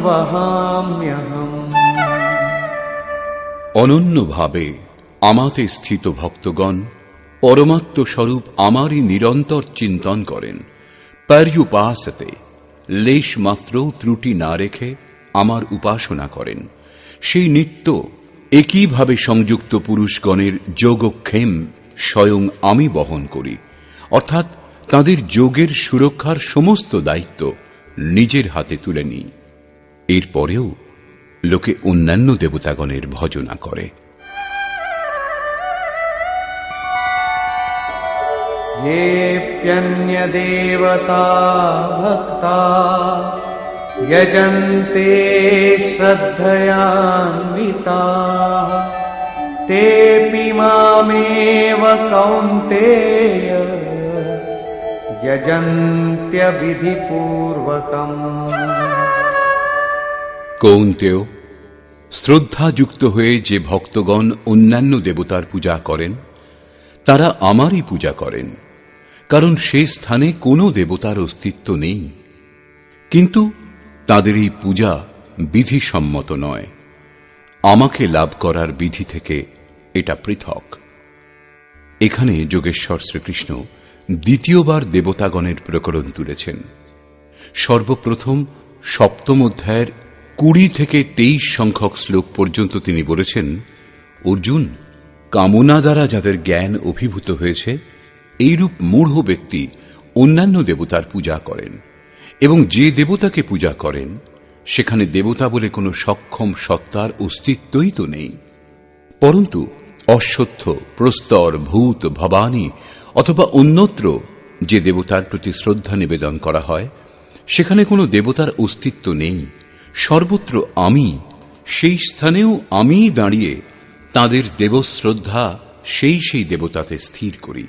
B: वहाम्यहम्।
A: অনন্যভাবে আমাতে স্থিত ভক্তগণ পরমাত্ম স্বরূপ আমারই নিরন্তর চিন্তন করেন, পর্যুপাসতে লেশ মাত্র ত্রুটি না রেখে আমার উপাসনা করেন, সেই নিত্য একইভাবে সংযুক্ত পুরুষগণের যোগক্ষেম স্বয়ং আমি বহন করি, অর্থাৎ তাদের যোগের সুরক্ষার সমস্ত দায়িত্ব নিজের হাতে তুলে নিই। এরপরেও লোকে অন্যান্য দেবতাগণের ভজনা করে।
B: येऽप्यन्यदेवता भक्ता यजन्ते श्रद्धयान्विताः तेऽपि मामेव कौन्तेय यजन्त्यविधिपूर्वकम्।
A: কৌন্তেয়, শ্রদ্ধাযুক্ত হয়ে যে ভক্তগণ অন্যান্য দেবতার পূজা করেন, তারা আমারই পূজা করেন, কারণ সে স্থানে কোনো দেবতার অস্তিত্ব নেই। কিন্তু তাদের এই পূজা বিধিসম্মত নয়, আমাকে লাভ করার বিধি থেকে এটা পৃথক। এখানে যোগেশ্বর শ্রীকৃষ্ণ দ্বিতীয়বার দেবতাগণের প্রকরণ তুলেছেন। সর্বপ্রথম সপ্তম অধ্যায়ের 20 থেকে 23 সংখ্যক শ্লোক পর্যন্ত তিনি বলেছেন, অর্জুন, কামনা দ্বারা যাদের জ্ঞান অভিভূত হয়েছে, এইরূপ মূঢ় ব্যক্তি অন্যান্য দেবতার পূজা করেন, এবং যে দেবতাকে পূজা করেন সেখানে দেবতা বলে কোনো সক্ষম সত্তার অস্তিত্বই তো নেই। পরন্তু অশ্বত্থ, প্রস্তর, ভূত, ভবানী অথবা অন্যত্র যে দেবতার প্রতি শ্রদ্ধা নিবেদন করা হয়, সেখানে কোনো দেবতার অস্তিত্ব নেই। সর্বত্র আমি, সেই স্থানেও আমি দাঁড়িয়ে তাদের দেবশ্রদ্ধা সেই সেই দেবতাতে স্থির করি।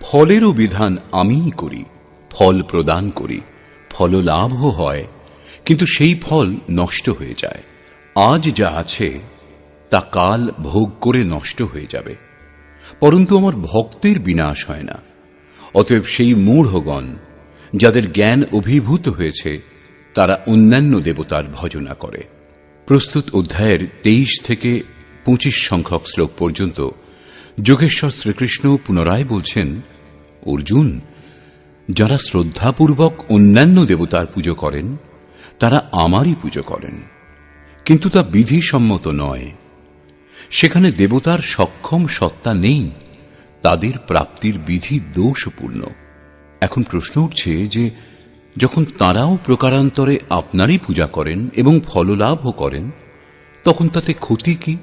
A: ফলেরও বিধান আমিই করি, ফল প্রদান করি, ফললাভও হয়, কিন্তু সেই ফল নষ্ট হয়ে যায়। আজ যা আছে তা কাল ভোগ করে নষ্ট হয়ে যাবে, পরন্তু আমার ভক্তের বিনাশ হয় না। অতএব সেই মূঢ়গণ যাদের জ্ঞান অভিভূত হয়েছে, তারা অন্যান্য দেবতার ভজনা করে। প্রস্তুত অধ্যায়ের 23 থেকে 25 সংখ্যক শ্লোক পর্যন্ত যোগেশ্বর শ্রীকৃষ্ণ পুনরায় বলছেন, অর্জুন, যারা শ্রদ্ধাপূর্বক অন্যান্য দেবতার পুজো করেন, তারা আমারই পুজো করেন, কিন্তু তা বিধিসম্মত নয়। সেখানে দেবতার সক্ষম সত্তা নেই, তাদের প্রাপ্তির বিধি দোষপূর্ণ। এখন প্রশ্ন উঠছে যে যখন তাঁরাও প্রকারান্তরে আপনারই পূজা করেন এবং ফললাভও করেন, তখন তাতে ক্ষতি কি?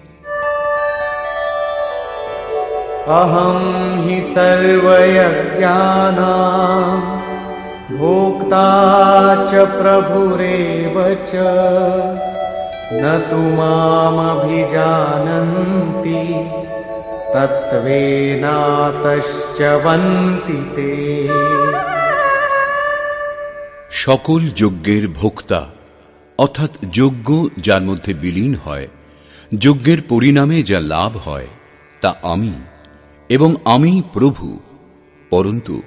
B: अहं हि सर्वयज्ञानां भोक्ता च प्रभुरेव च न तु मामभिजानन्ति तत्त्वेनातश्च्यवन्ति ते।
A: সকল যজ্ঞের ভোক্তা অর্থাৎ যজ্ঞ যার মধ্যে বিলীন হয়, যজ্ঞের পরিণামে যা লাভ হয় তা আমি, এবং আমি প্রভু, পরন্তু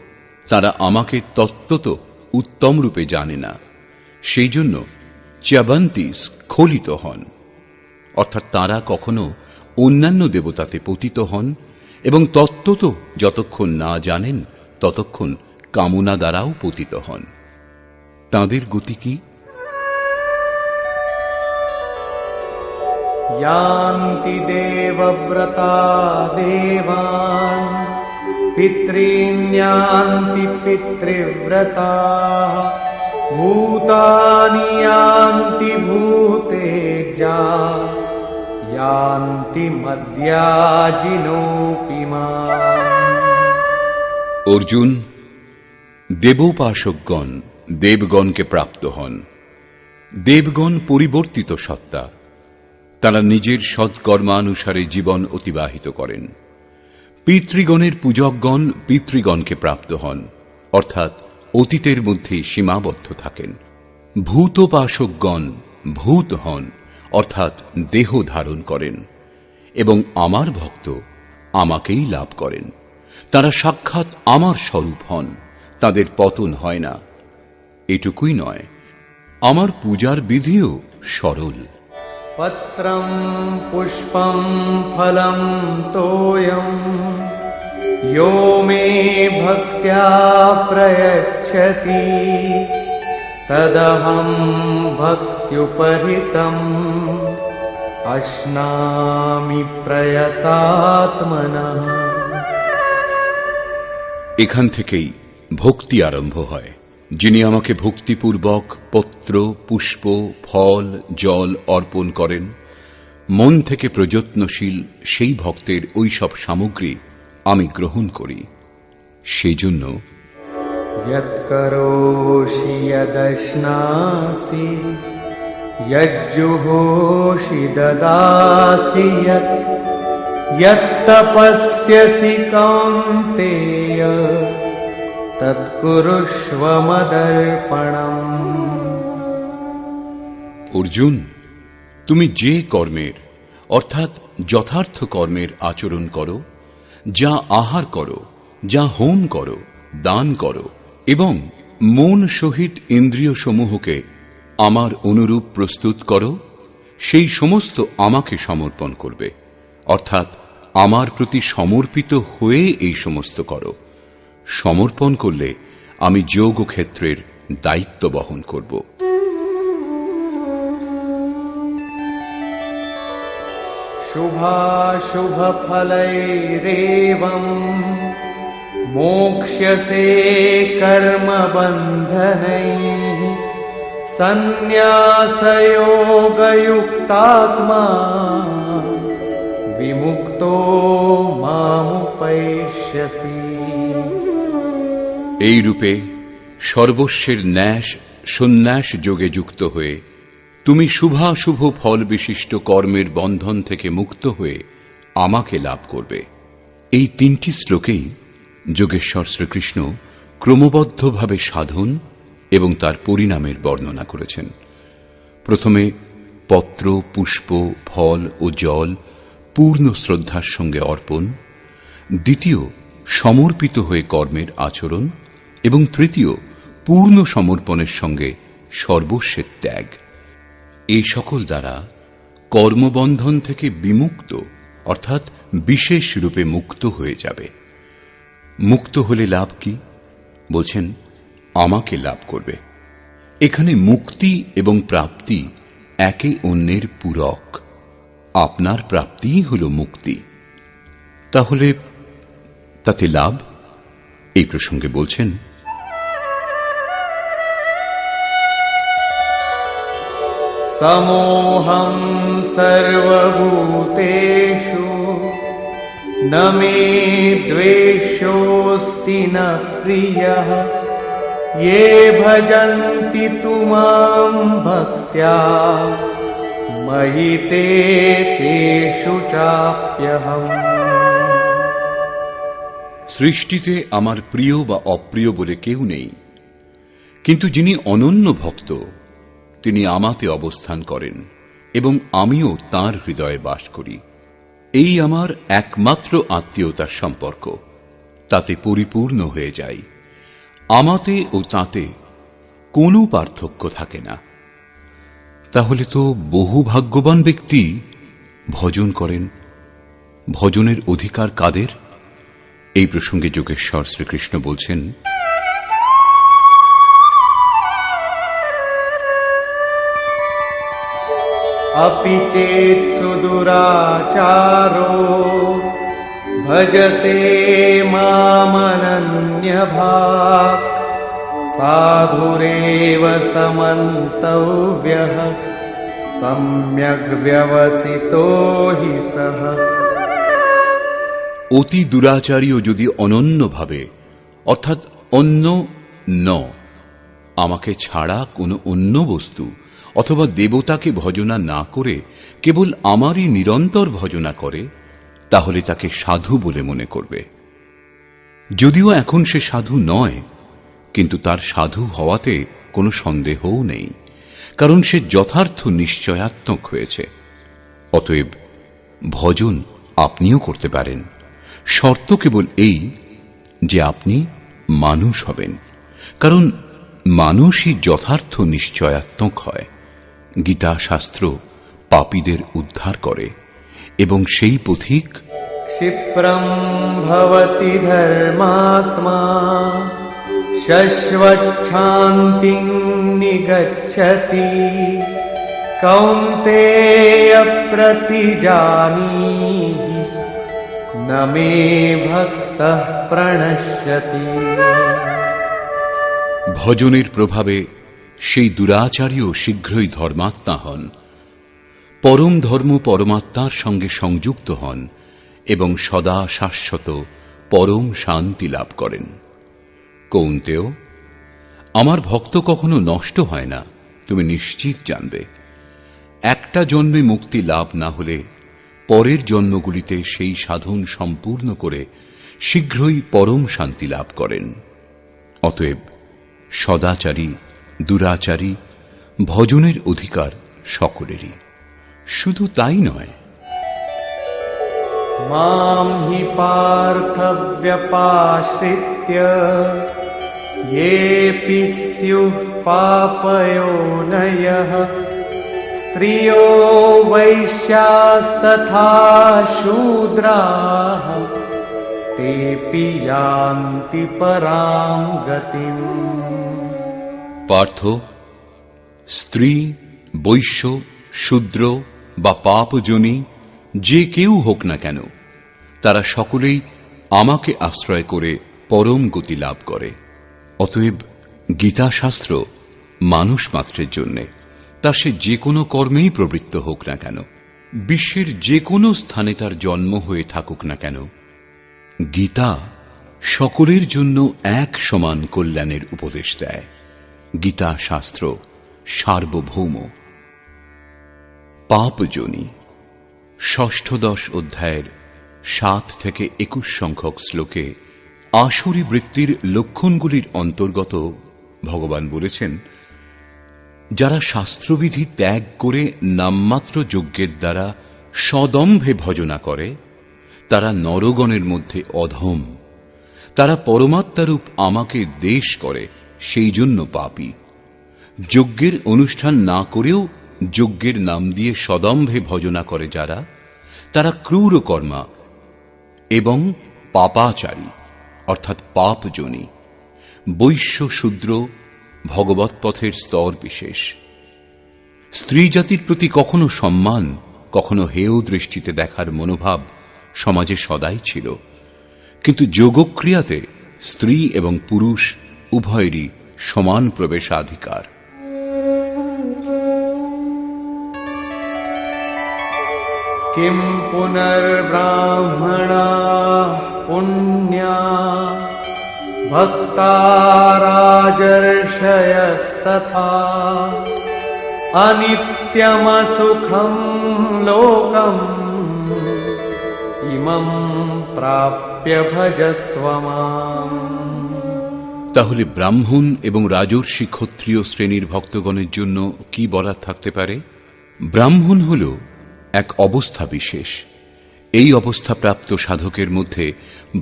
A: তারা আমাকে তত্ত্বত উত্তম রূপে জানে না। সেই জন্য চ্যবন্তি স্খলিত হন, অর্থাৎ তারা কখনো অন্যান্য দেবতাতে পতিত হন এবং তত্ত্বত যতক্ষণ না জানেন ততক্ষণ কামনা দ্বারাও পতিত হন। তাঁদের গতি কি?
B: यान्ति देवव्रता देवान् पितॄन्यान्ति पितृव्रताः भूतानि यान्ति भूतेजा यान्ति मद्याजिनोऽपि माम्।
A: অর্জুন, দেবোপাসকগণ দেবগণকে প্রাপ্ত হন। দেবগণ পরিবর্তিত সত্তা, তারা নিজের সৎকর্মানুসারে জীবন অতিবাহিত করেন। পিতৃগণের পূজকগণ পিতৃগণকে প্রাপ্ত হন, অর্থাৎ অতীতের মধ্যে সীমাবদ্ধ থাকেন। ভূতোপাসকগণ ভূত হন, অর্থাৎ দেহ ধারণ করেন, এবং আমার ভক্ত আমাকেই লাভ করেন। তারা সাক্ষাৎ আমার স্বরূপ হন, তাদের পতন হয় না। এটুকুই নয়, আমার পূজার বিধিও সরল।
B: पत्रं पुष्पं फलं तोयं यो मे भक्त्या प्रयच्छति तदहं भक्त्युपहृतम् अश्नामि प्रयतात्मनः।
A: এখান থেকেই ভক্তি আরম্ভ হয়। যিনি আমাকে ভক্তিপূর্বক পত্র, পুষ্প, ফল, জল অর্পণ করেন, মন থেকে প্রযত্নশীল সেই ভক্তের ওই সব সামগ্রী আমি গ্রহণ করি। সেই জন্য
B: यत्करोषि यदश्नासि यज्जुहोषि ददासि यत्तपस्यसि कौन्तेय तत्कुरुष्व मदर्पणम्।
A: অর্জুন, তুমি যে কর্মের অর্থাৎ যথার্থ কর্মের আচরণ করো, যা আহার করো, যা হোম করো, দান করো, এবং মন সহিত ইন্দ্রিয় সমূহকে আমার অনুরূপ প্রস্তুত করো, সেই সমস্ত আমাকে সমর্পণ করবে, অর্থাৎ আমার প্রতি সমর্পিত হয়ে এই সমস্ত করো। সমর্পণ করলে আমি যোগ ক্ষেত্রের দায়িত্ব বহন করব।
B: शुभाशुभफलैरेवम् मोक्ष्यसे कर्मबन्धनैः सन्न्यासयोगयुक्तात्मा विमुक्तो मामुपैष्यसि।
A: এই রূপে সর্বস্বের ন্যাস সন্ন্যাস যোগে যুক্ত হয়ে তুমি শুভাশুভ ফল বিশিষ্ট কর্মের বন্ধন থেকে মুক্ত হয়ে আমাকে লাভ করবে। এই তিনটি শ্লোকেই যোগেশ্বর শ্রীকৃষ্ণ ক্রমবদ্ধভাবে সাধন এবং তার পরিণামের বর্ণনা করেছেন। প্রথমে পত্র, পুষ্প, ফল ও জল পূর্ণ শ্রদ্ধার সঙ্গে অর্পণ, দ্বিতীয় সমর্পিত হয়ে কর্মের আচরণ, এবং তৃতীয় পূর্ণ সমর্পণের সঙ্গে সর্বস্বের ত্যাগ। এই সকল দ্বারা কর্মবন্ধন থেকে বিমুক্ত অর্থাৎ বিশেষ রূপে মুক্ত হয়ে যাবে। মুক্ত হলে লাভ কি? বলছেন আমাকে লাভ করবে। এখানে মুক্তি এবং প্রাপ্তি একে অন্যের পূরক। আপনার প্রাপ্তিই হল মুক্তি। তাহলে তাতে লাভ? এই প্রসঙ্গে বলছেন
B: समोहं सर्वभूतेषु न मे द्वेषोऽस्ति न प्रियः ये भजन्ति तु मां भक्त्या मयि ते तेषु चाप्यहम्।
A: সৃষ্টিতে আমার প্রিয় বা অপ্রিয় বলে কেউ নেই, কিন্তু যিনি অনন্য ভক্ত তিনি আমাতে অবস্থান করেন এবং আমিও তাঁর হৃদয়ে বাস করি। এই আমার একমাত্র আত্মীয়তার সম্পর্ক, তাতে পরিপূর্ণ হয়ে যাই। আমাতে ও তাতে কোনো পার্থক্য থাকে না। তাহলে তো বহু ভাগ্যবান ব্যক্তি ভজন করেন। ভজনের অধিকার কাদের? এই প্রসঙ্গে যোগেশ্বর শ্রীকৃষ্ণ বলছেন,
B: अपि चेत् सुदुराचारो भजते मामनन्यभाक् साधुरेव समन्तव्यः सम्यग् व्यवसितो हि सः।
A: অতি দুরাচারীও যদি অনন্যভাবে অর্থাৎ অন্য ন আমাকে ছাড়া কোনো অন্য বস্তু অথবা দেবতাকে ভজনা না করে কেবল আমারই নিরন্তর ভজনা করে, তাহলে তাকে সাধু বলে মনে করবে। যদিও এখন সে সাধু নয়, কিন্তু তার সাধু হওয়াতে কোনো সন্দেহও নেই, কারণ সে যথার্থ নিশ্চয়াত্মক হয়েছে। অতএব ভজন আপনিও করতে পারেন, শর্ত কেবল এই যে আপনি মানুষ হবেন, কারণ মানুষই যথার্থ নিশ্চয়াত্মক হয়। গীতা শাস্ত্র পাপীদের উদ্ধার করে এবং সেই পথিক
B: क्षिप्रं भवति धर्मात्मा शश्वच्छान्तिं निगच्छति कौन्तेय प्रतिजानीहि न मे भक्तः प्रणश्यति।
A: ভজনের প্রভাবে সেই দুরাচারীও শীঘ্রই ধর্মাত্মা হন, পরম ধর্ম পরমাত্মার সঙ্গে সংযুক্ত হন এবং সদা শাশ্বত পরম শান্তি লাভ করেন। কৌন্তেয়, আমার ভক্ত কখনো নষ্ট হয় না, তুমি নিশ্চিত জানবে। একটা জন্মে মুক্তি লাভ না হলে পরের জন্মগুলিতে সেই সাধন সম্পূর্ণ করে শীঘ্রই পরম শান্তি লাভ করেন। অতএব সদাচারী দুরাচারী ভজনের অধিকার সকলেরই। শুধু তাই নয়,
B: मां हि पार्थव्यपाश्रित्य येऽपि स्युः पापयोनयः स्त्रियो वैश्यास्तथा शूद्राः तेऽपि यान्ति परां गतिम्।
A: পার্থ, স্ত্রী, বৈশ্য, শূদ্র বা পাপজনী যে কেউ হোক না কেন, তারা সকলেই আমাকে আশ্রয় করে পরম গতি লাভ করে। অতএব গীতা শাস্ত্র মানুষ মাত্রের জন্যে, তা সে যে কোনো কর্মেই প্রবৃত্ত হোক না কেন, বিশ্বের যে কোনো স্থানে তার জন্ম হয়ে থাকুক না কেন, গীতা সকলের জন্য এক সমান কল্যাণের উপদেশ দেয়। গীতা শাস্ত্র সার্বভৌম। পাপজনী ষষ্ঠদশ অধ্যায়ের 7 থেকে 21 সংখ্যক শ্লোকে আসুরী বৃত্তির লক্ষণগুলির অন্তর্গত ভগবান বলেছেন, যারা শাস্ত্রবিধি ত্যাগ করে নামমাত্র যজ্ঞের দ্বারা সদম্ভে ভজনা করে তারা নরগণের মধ্যে অধম। তারা পরমাত্মারূপ আমাকে দ্বেষ করে, সেই জন্য পাপী। যজ্ঞের অনুষ্ঠান না করেও যজ্ঞের নাম দিয়ে সদম্ভে ভজনা করে যারা, তারা ক্রূরকর্মা এবং পাপাচারী অর্থাৎ পাপজনী। বৈশ্য শূদ্র ভগবৎ পথের স্তর বিশেষ। স্ত্রী জাতির প্রতি কখনো সম্মান, কখনো হেয় দৃষ্টিতে দেখার মনোভাব সমাজে সদাই ছিল, কিন্তু যোগক্রিয়াতে স্ত্রী এবং পুরুষ উভয়েরই সমান প্রবেশাধিকার।
B: किं पुनर्ब्राह्मणा पुण्या भक्ता राजर्षयस्तथा अनित्या नित्यमसुखं लोकम् इमं प्राप्य भजस्व माम्।
A: তাহলে ব্রাহ্মণ এবং রাজর্ষি ক্ষত্রিয় শ্রেণীর ভক্তগণের জন্য কি বলার থাকতে পারে? ব্রাহ্মণ হল এক অবস্থা বিশেষ। এই অবস্থাপ্রাপ্ত সাধকের মধ্যে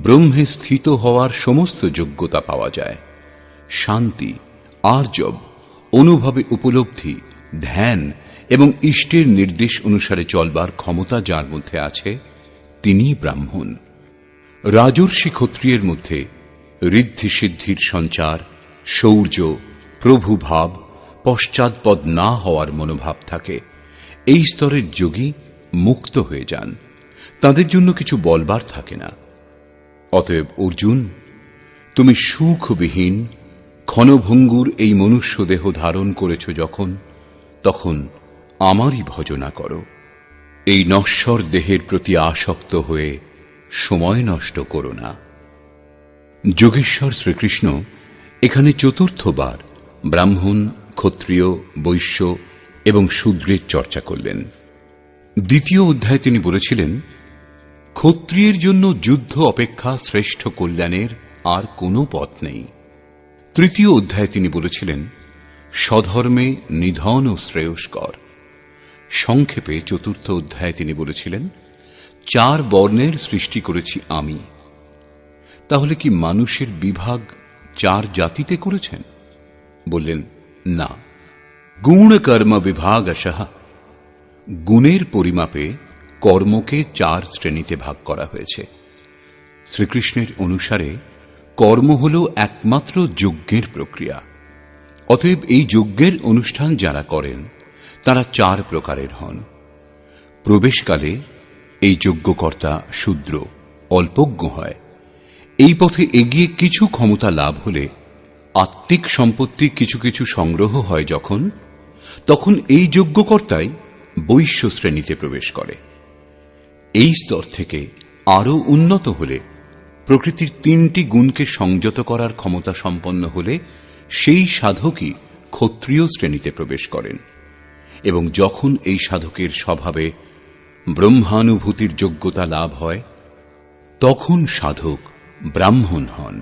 A: ব্রহ্মে স্থিত হওয়ার সমস্ত যোগ্যতা পাওয়া যায়। শান্তি, আর্জব, অনুভবে উপলব্ধি, ধ্যান এবং ইষ্টের নির্দেশ অনুসারে চলবার ক্ষমতা যার মধ্যে আছে তিনিই ব্রাহ্মণ। রাজর্ষি ক্ষত্রিয়ের মধ্যে ঋদ্ধি সিদ্ধির সঞ্চার, শৌর্য, প্রভুভাব, পশ্চাৎপদ না হওয়ার মনোভাব থাকে। এই স্তরের যোগী মুক্ত হয়ে যান, তাদের জন্য কিছু বলবার থাকে না। অতএব অর্জুন, তুমি সুখবিহীন ক্ষণভঙ্গুর এই মনুষ্য দেহ ধারণ করেছ যখন, তখন আমারই ভজনা করো। এই নশ্বর দেহের প্রতি আসক্ত হয়ে সময় নষ্ট করো না। যোগেশ্বর শ্রীকৃষ্ণ এখানে চতুর্থবার ব্রাহ্মণ, ক্ষত্রিয়, বৈশ্য এবং শূদ্রের চর্চা করলেন। দ্বিতীয় অধ্যায়ে তিনি বলেছিলেন, ক্ষত্রিয়ের জন্য যুদ্ধ অপেক্ষা শ্রেষ্ঠ কল্যাণের আর কোনো পথ নেই। তৃতীয় অধ্যায়ে তিনি বলেছিলেন, স্বধর্মে নিধন ও শ্রেয়স্কর। সংক্ষেপে চতুর্থ অধ্যায়ে তিনি বলেছিলেন, 4 বর্ণের সৃষ্টি করেছি আমি। তাহলে কি মানুষের বিভাগ 4 জাতিতে করেছেন? বললেন, না। গুণ কর্ম বিভাগশঃ, গুণের পরিমাপে কর্মকে 4 শ্রেণীতে ভাগ করা হয়েছে। শ্রীকৃষ্ণের অনুসারে কর্ম হল একমাত্র যজ্ঞের প্রক্রিয়া। অতএব এই যজ্ঞের অনুষ্ঠান যারা করেন তারা 4 প্রকারের হন। প্রবেশকালে এই যজ্ঞকর্তা শূদ্র, অল্পজ্ঞ হয়। এই পথে এগিয়ে কিছু ক্ষমতা লাভ হলে আত্মিক সম্পত্তি কিছু কিছু সংগ্রহ হয় যখন, তখন এই যজ্ঞকর্তাই বৈশ্য শ্রেণীতে প্রবেশ করে। এই স্তর থেকে আরও উন্নত হলে, প্রকৃতির 3টি গুণকে সংযত করার ক্ষমতা সম্পন্ন হলে সেই সাধকই ক্ষত্রিয় শ্রেণীতে প্রবেশ করেন। এবং যখন এই সাধকের স্বভাবে ব্রহ্মানুভূতির যোগ্যতা লাভ হয়, তখন সাধক ব্রাহ্মণ হন।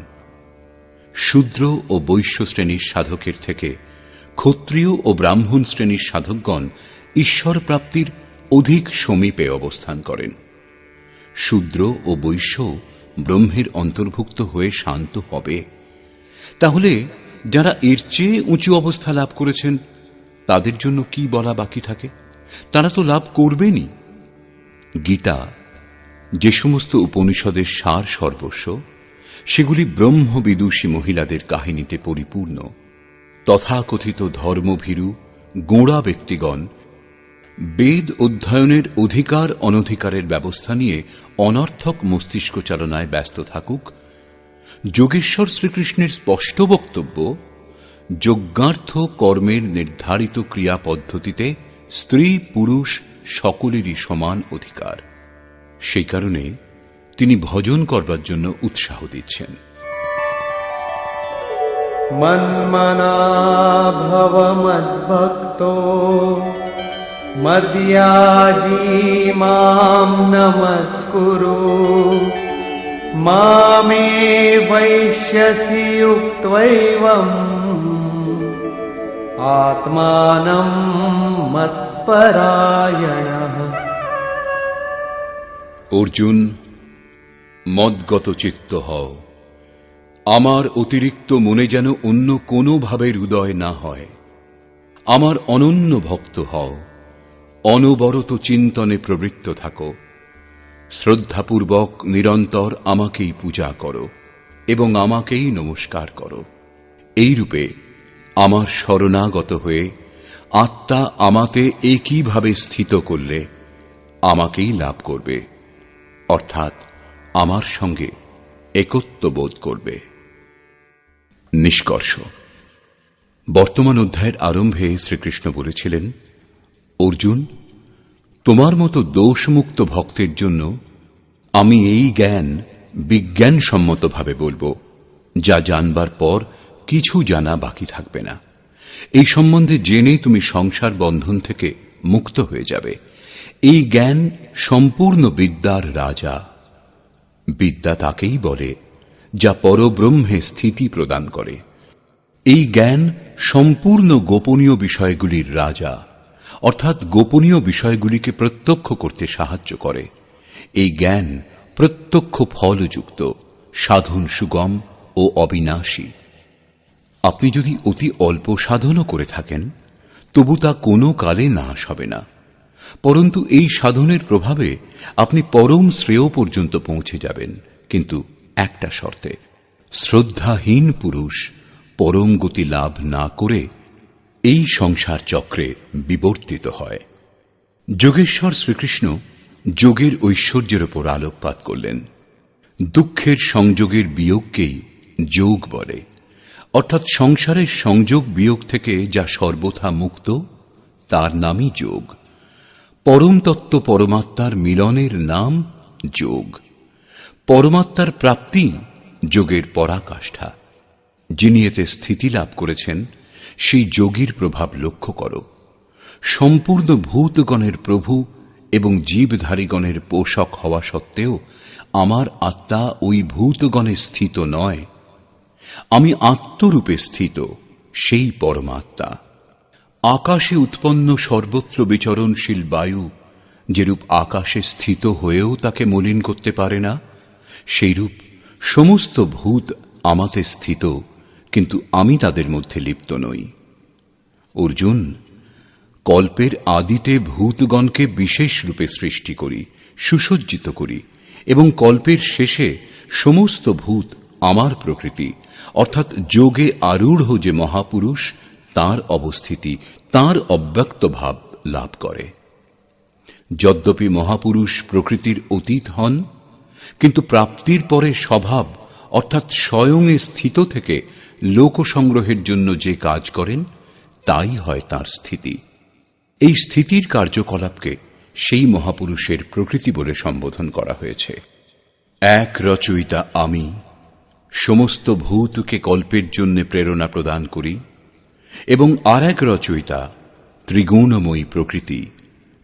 A: শূদ্র ও বৈশ্য শ্রেণীর সাধকের থেকে ক্ষত্রিয় ও ব্রাহ্মণ শ্রেণীর সাধকগণ ঈশ্বর প্রাপ্তির অধিক সমীপে অবস্থান করেন। শূদ্র ও বৈশ্য ব্রহ্মের অন্তর্ভুক্ত হয়ে শান্ত হবে। তাহলে যারা এর চেয়ে উঁচু অবস্থা লাভ করেছেন তাদের জন্য কি বলা বাকি থাকে? তারা তো লাভ করবেনই। গীতা যে সমস্ত উপনিষদের সার সর্বস্ব, সেগুলি ব্রহ্মবিদুষী মহিলাদের কাহিনীতে পরিপূর্ণ। তথাকথিত ধর্মভীরু গোঁড়া ব্যক্তিগণ বেদ অধ্যয়নের অধিকার অনধিকারের ব্যবস্থা নিয়ে অনর্থক মস্তিষ্ক চালনায় ব্যস্ত থাকুক। যোগেশ্বর শ্রীকৃষ্ণের স্পষ্ট বক্তব্য, যজ্ঞার্থ কর্মের নির্ধারিত ক্রিয়া পদ্ধতিতে স্ত্রী পুরুষ সকলেরই সমান অধিকার। সেই কারণে তিনি ভজন করবার জন্য উৎসাহ দিচ্ছেন।
B: মন্মনা ভব মদ্ভক্তো মদ্যাজী মাম নমস্কুরু মামে বৈশ্যসি উক্ত্বৈবম আত্মানম মৎপরায়ণঃ।
A: অর্জুন, মদ্গত চিত্ত হও। আমার অতিরিক্ত মনে যেন অন্য কোনো ভাবের উদয় না হয়। আমার অনন্য ভক্ত হও। অনবরত চিন্তনে প্রবৃত্ত থাকো। শ্রদ্ধাপূর্বক নিরন্তর আমাকেই পূজা করো এবং আমাকেই নমস্কার করো। এইরূপে আমার শরণাগত হয়ে আত্মা আমাতে একইভাবে স্থিত করলে আমাকেই লাভ করবে, অর্থাৎ আমার সঙ্গে একত্ব বোধ করবে। নিষ্কর্ষ। বর্তমান অধ্যায়ের আরম্ভে শ্রীকৃষ্ণ বলেছিলেন, অর্জুন, তোমার মতো দোষমুক্ত ভক্তের জন্য আমি এই জ্ঞান বিজ্ঞানসম্মতভাবে বলবো, যা জানবার পর কিছু জানা বাকি থাকবে না। এই সম্বন্ধে জেনে তুমি সংসার বন্ধন থেকে মুক্ত হয়ে যাবে। এই জ্ঞান সম্পূর্ণ বিদ্যার রাজা। বিদ্যা তাকেই বলে যা পরব্রহ্মে স্থিতি প্রদান করে। এই জ্ঞান সম্পূর্ণ গোপনীয় বিষয়গুলির রাজা, অর্থাৎ গোপনীয় বিষয়গুলিকে প্রত্যক্ষ করতে সাহায্য করে। এই জ্ঞান প্রত্যক্ষ ফলযুক্ত, সাধন সুগম ও অবিনাশী। আপনি যদি অতি অল্প সাধনও করে থাকেন, তবু তা কোনো কালে নাশ হবে না, পরন্তু এই সাধনের প্রভাবে আপনি পরম শ্রেয় পর্যন্ত পৌঁছে যাবেন, কিন্তু একটা শর্তে: শ্রদ্ধাহীন পুরুষ পরম গতি লাভ না করে এই সংসার চক্রে বিবর্তিত হয়। যোগেশ্বর শ্রীকৃষ্ণ যোগের ঐশ্বর্যের উপর আলোকপাত করলেন। দুঃখের সংযোগের বিয়োগকেই যোগ বলে, অর্থাৎ সংসারের সংযোগ বিয়োগ থেকে যা সর্বথা মুক্ত, তার নামই যোগ। পরম তত্ত্ব পরমাত্মার মিলনের নাম যোগ। পরমাত্মার প্রাপ্তি যোগের পরাকাষ্ঠা। যিনি এতে স্থিতি লাভ করেছেন, সেই যোগীর প্রভাব লক্ষ্য করো। সম্পূর্ণ ভূতগণের প্রভু এবং জীবধারীগণের পোষক হওয়া সত্ত্বেও আমার আত্মা ওই ভূতগণে স্থিত নয়। আমি আত্মরূপে স্থিত, সেই পরমাত্মা। আকাশে উৎপন্ন সর্বত্র বিচরণশীল বায়ু যেরূপ আকাশে স্থিত হয়েও তাকে মলিন করতে পারে না, সেইরূপ সমস্ত ভূত আমাতে স্থিত, কিন্তু আমি তাদের মধ্যে লিপ্ত নই। অর্জুন, কল্পের আদিতে ভূতগণকে বিশেষ রূপে সৃষ্টি করি, সুসজ্জিত করি, এবং কল্পের শেষে সমস্ত ভূত আমার প্রকৃতি, অর্থাৎ যোগে আরূঢ় যে মহাপুরুষ, তার অবস্থিতি, তার অব্যক্ত ভাব লাভ করে। যদ্যপি মহাপুরুষ প্রকৃতির অতীত হন, কিন্তু প্রাপ্তির পরে স্বভাব অর্থাৎ স্বয়ংয়ে স্থিত থেকে লোক সংগ্রহের জন্য যে কাজ করেন, তাই হয় তাঁর স্থিতি। এই স্থিতির কার্যকলাপকে সেই মহাপুরুষের প্রকৃতি বলে সম্বোধন করা হয়েছে। এক রচয়িতা আমি সমস্ত ভূতকে কল্পের জন্য প্রেরণা প্রদান করি, এবং আর এক রচয়িতা ত্রিগুণময়ী প্রকৃতি,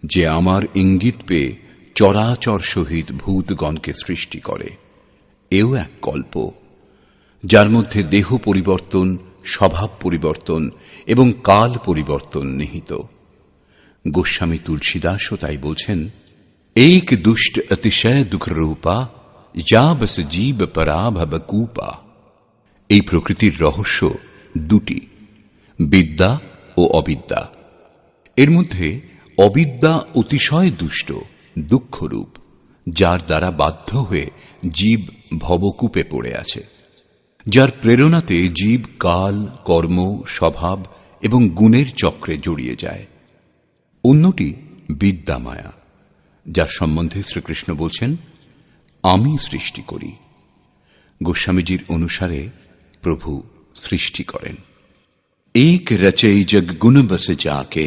A: যে আমার ইঙ্গিত পেয়ে চরাচর সহিত ভূতগণকে সৃষ্টি করে। এও এক কল্প, যার মধ্যে দেহ পরিবর্তন, স্বভাব পরিবর্তন এবং কাল পরিবর্তন নিহিত। গোস্বামী তুলসীদাসও তাই বলছেন, এক দুষ্ট অতিশয় দুঃখরূপা যা বস জীব পরাভব কূপা। এই প্রকৃতির রহস্য দুটি, বিদ্যা ও অবিদ্যা। এর মধ্যে অবিদ্যা অতিশয় দুষ্ট, দুঃখরূপ, যার দ্বারা বাধ্য হয়ে জীব ভবকূপে পড়ে আছে, যার প্রেরণাতে জীব কাল, কর্ম, স্বভাব এবং গুণের চক্রে জড়িয়ে যায়। অন্যটি বিদ্যা মায়া, যার সম্বন্ধে শ্রীকৃষ্ণ বলছেন, আমি সৃষ্টি করি। গোস্বামীজির অনুসারে প্রভু সৃষ্টি করেন। এক রচৈ জগ গুণ বস যাকে,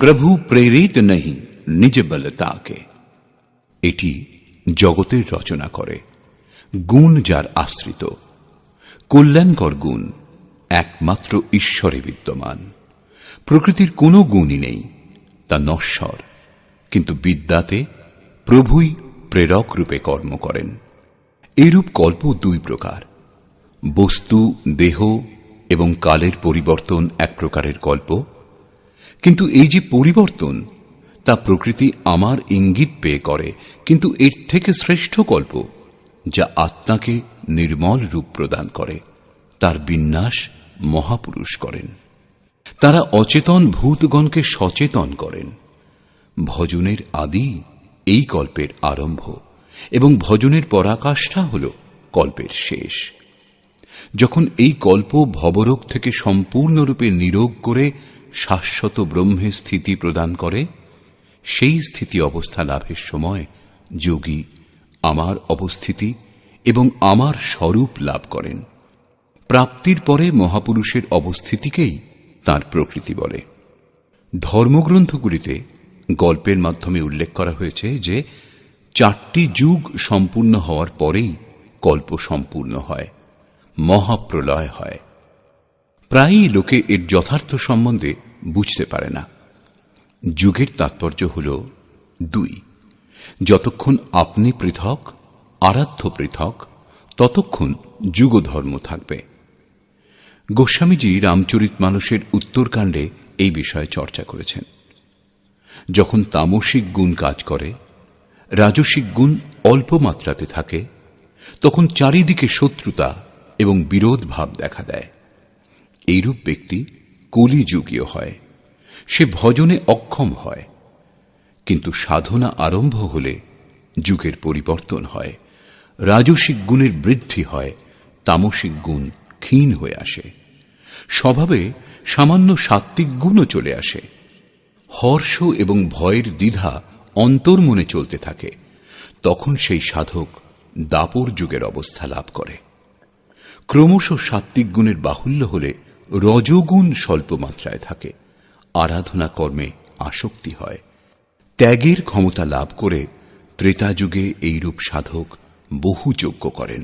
A: প্রভু প্রেরিত নহি নিজ বলতাকে। এটি জগতের রচনা করে, গুণ যার আশ্রিত। কল্যাণকর গুণ একমাত্র ঈশ্বরে বিদ্যমান। প্রকৃতির কোনো গুণই নেই, তা নশ্বর, কিন্তু বিদ্যাতে প্রভুই প্রেরক রূপে কর্ম করেন। এইরূপ কল্প দুই প্রকার, বস্তু, দেহ এবং কালের পরিবর্তন এক প্রকারের কল্প, কিন্তু এই যে পরিবর্তন, তা প্রকৃতি আমার ইঙ্গিত পেয়ে করে, কিন্তু এর থেকে শ্রেষ্ঠ কল্প, যা আত্মাকে নির্মল রূপ প্রদান করে, তার বিন্যাস মহাপুরুষ করেন। তারা অচেতন ভূতগণকে সচেতন করেন। ভজনের আদি এই কল্পের আরম্ভ, এবং ভজনের পরাকাষ্ঠা হল কল্পের শেষ। যখন এই কল্প ভবরোগ থেকে সম্পূর্ণরূপে নিরোগ করে শাশ্বত ব্রহ্মে স্থিতি প্রদান করে, সেই স্থিতি অবস্থা লাভের সময় যোগী আমার অবস্থিতি এবং আমার স্বরূপ লাভ করেন। প্রাপ্তির পরে মহাপুরুষের অবস্থিতিকেই তাঁর প্রকৃতি বলে। ধর্মগ্রন্থগুলিতে গল্পের মাধ্যমে উল্লেখ করা হয়েছে যে 4টি যুগ সম্পূর্ণ হওয়ার পরেই কল্প সম্পূর্ণ হয়, মহাপ্রলয় হয়। প্রায়ই লোকে এর যথার্থ সম্বন্ধে বুঝতে পারে না। যুগের তাৎপর্য হল দুই। যতক্ষণ আপনি পৃথক, আরাধ্য পৃথক, ততক্ষণ যুগধর্ম থাকবে। গোস্বামীজি রামচরিতমানসের উত্তরকাণ্ডে এই বিষয়ে চর্চা করেছেন। যখন তামসিক গুণ কাজ করে, রাজসিক গুণ অল্প মাত্রাতে থাকে, তখন চারিদিকে শত্রুতা এবং বিরোধ ভাব দেখা দেয়। এইরূপ ব্যক্তি কলিযুগীয় হয়, সে ভজনে অক্ষম হয়। কিন্তু সাধনা আরম্ভ হলে যুগের পরিবর্তন হয়, রাজসিক গুণের বৃদ্ধি হয়, তামসিক গুণ ক্ষীণ হয়ে আসে, স্বভাবে সামান্য সাত্ত্বিক গুণও চলে আসে। হর্ষ এবং ভয়ের দ্বিধা অন্তর্মনে চলতে থাকে, তখন সেই সাধক দাপর যুগের অবস্থা লাভ করে। ক্রমশ সাত্ত্বিক গুণের বাহুল্য হলে রজোগুণ স্বল্প মাত্রায় থাকে, আরাধনা কর্মে আসক্তি হয়। ত্যাগের ক্ষমতা লাভ করে ত্রেতা যুগে এইরূপ সাধক বহু যজ্ঞ করেন।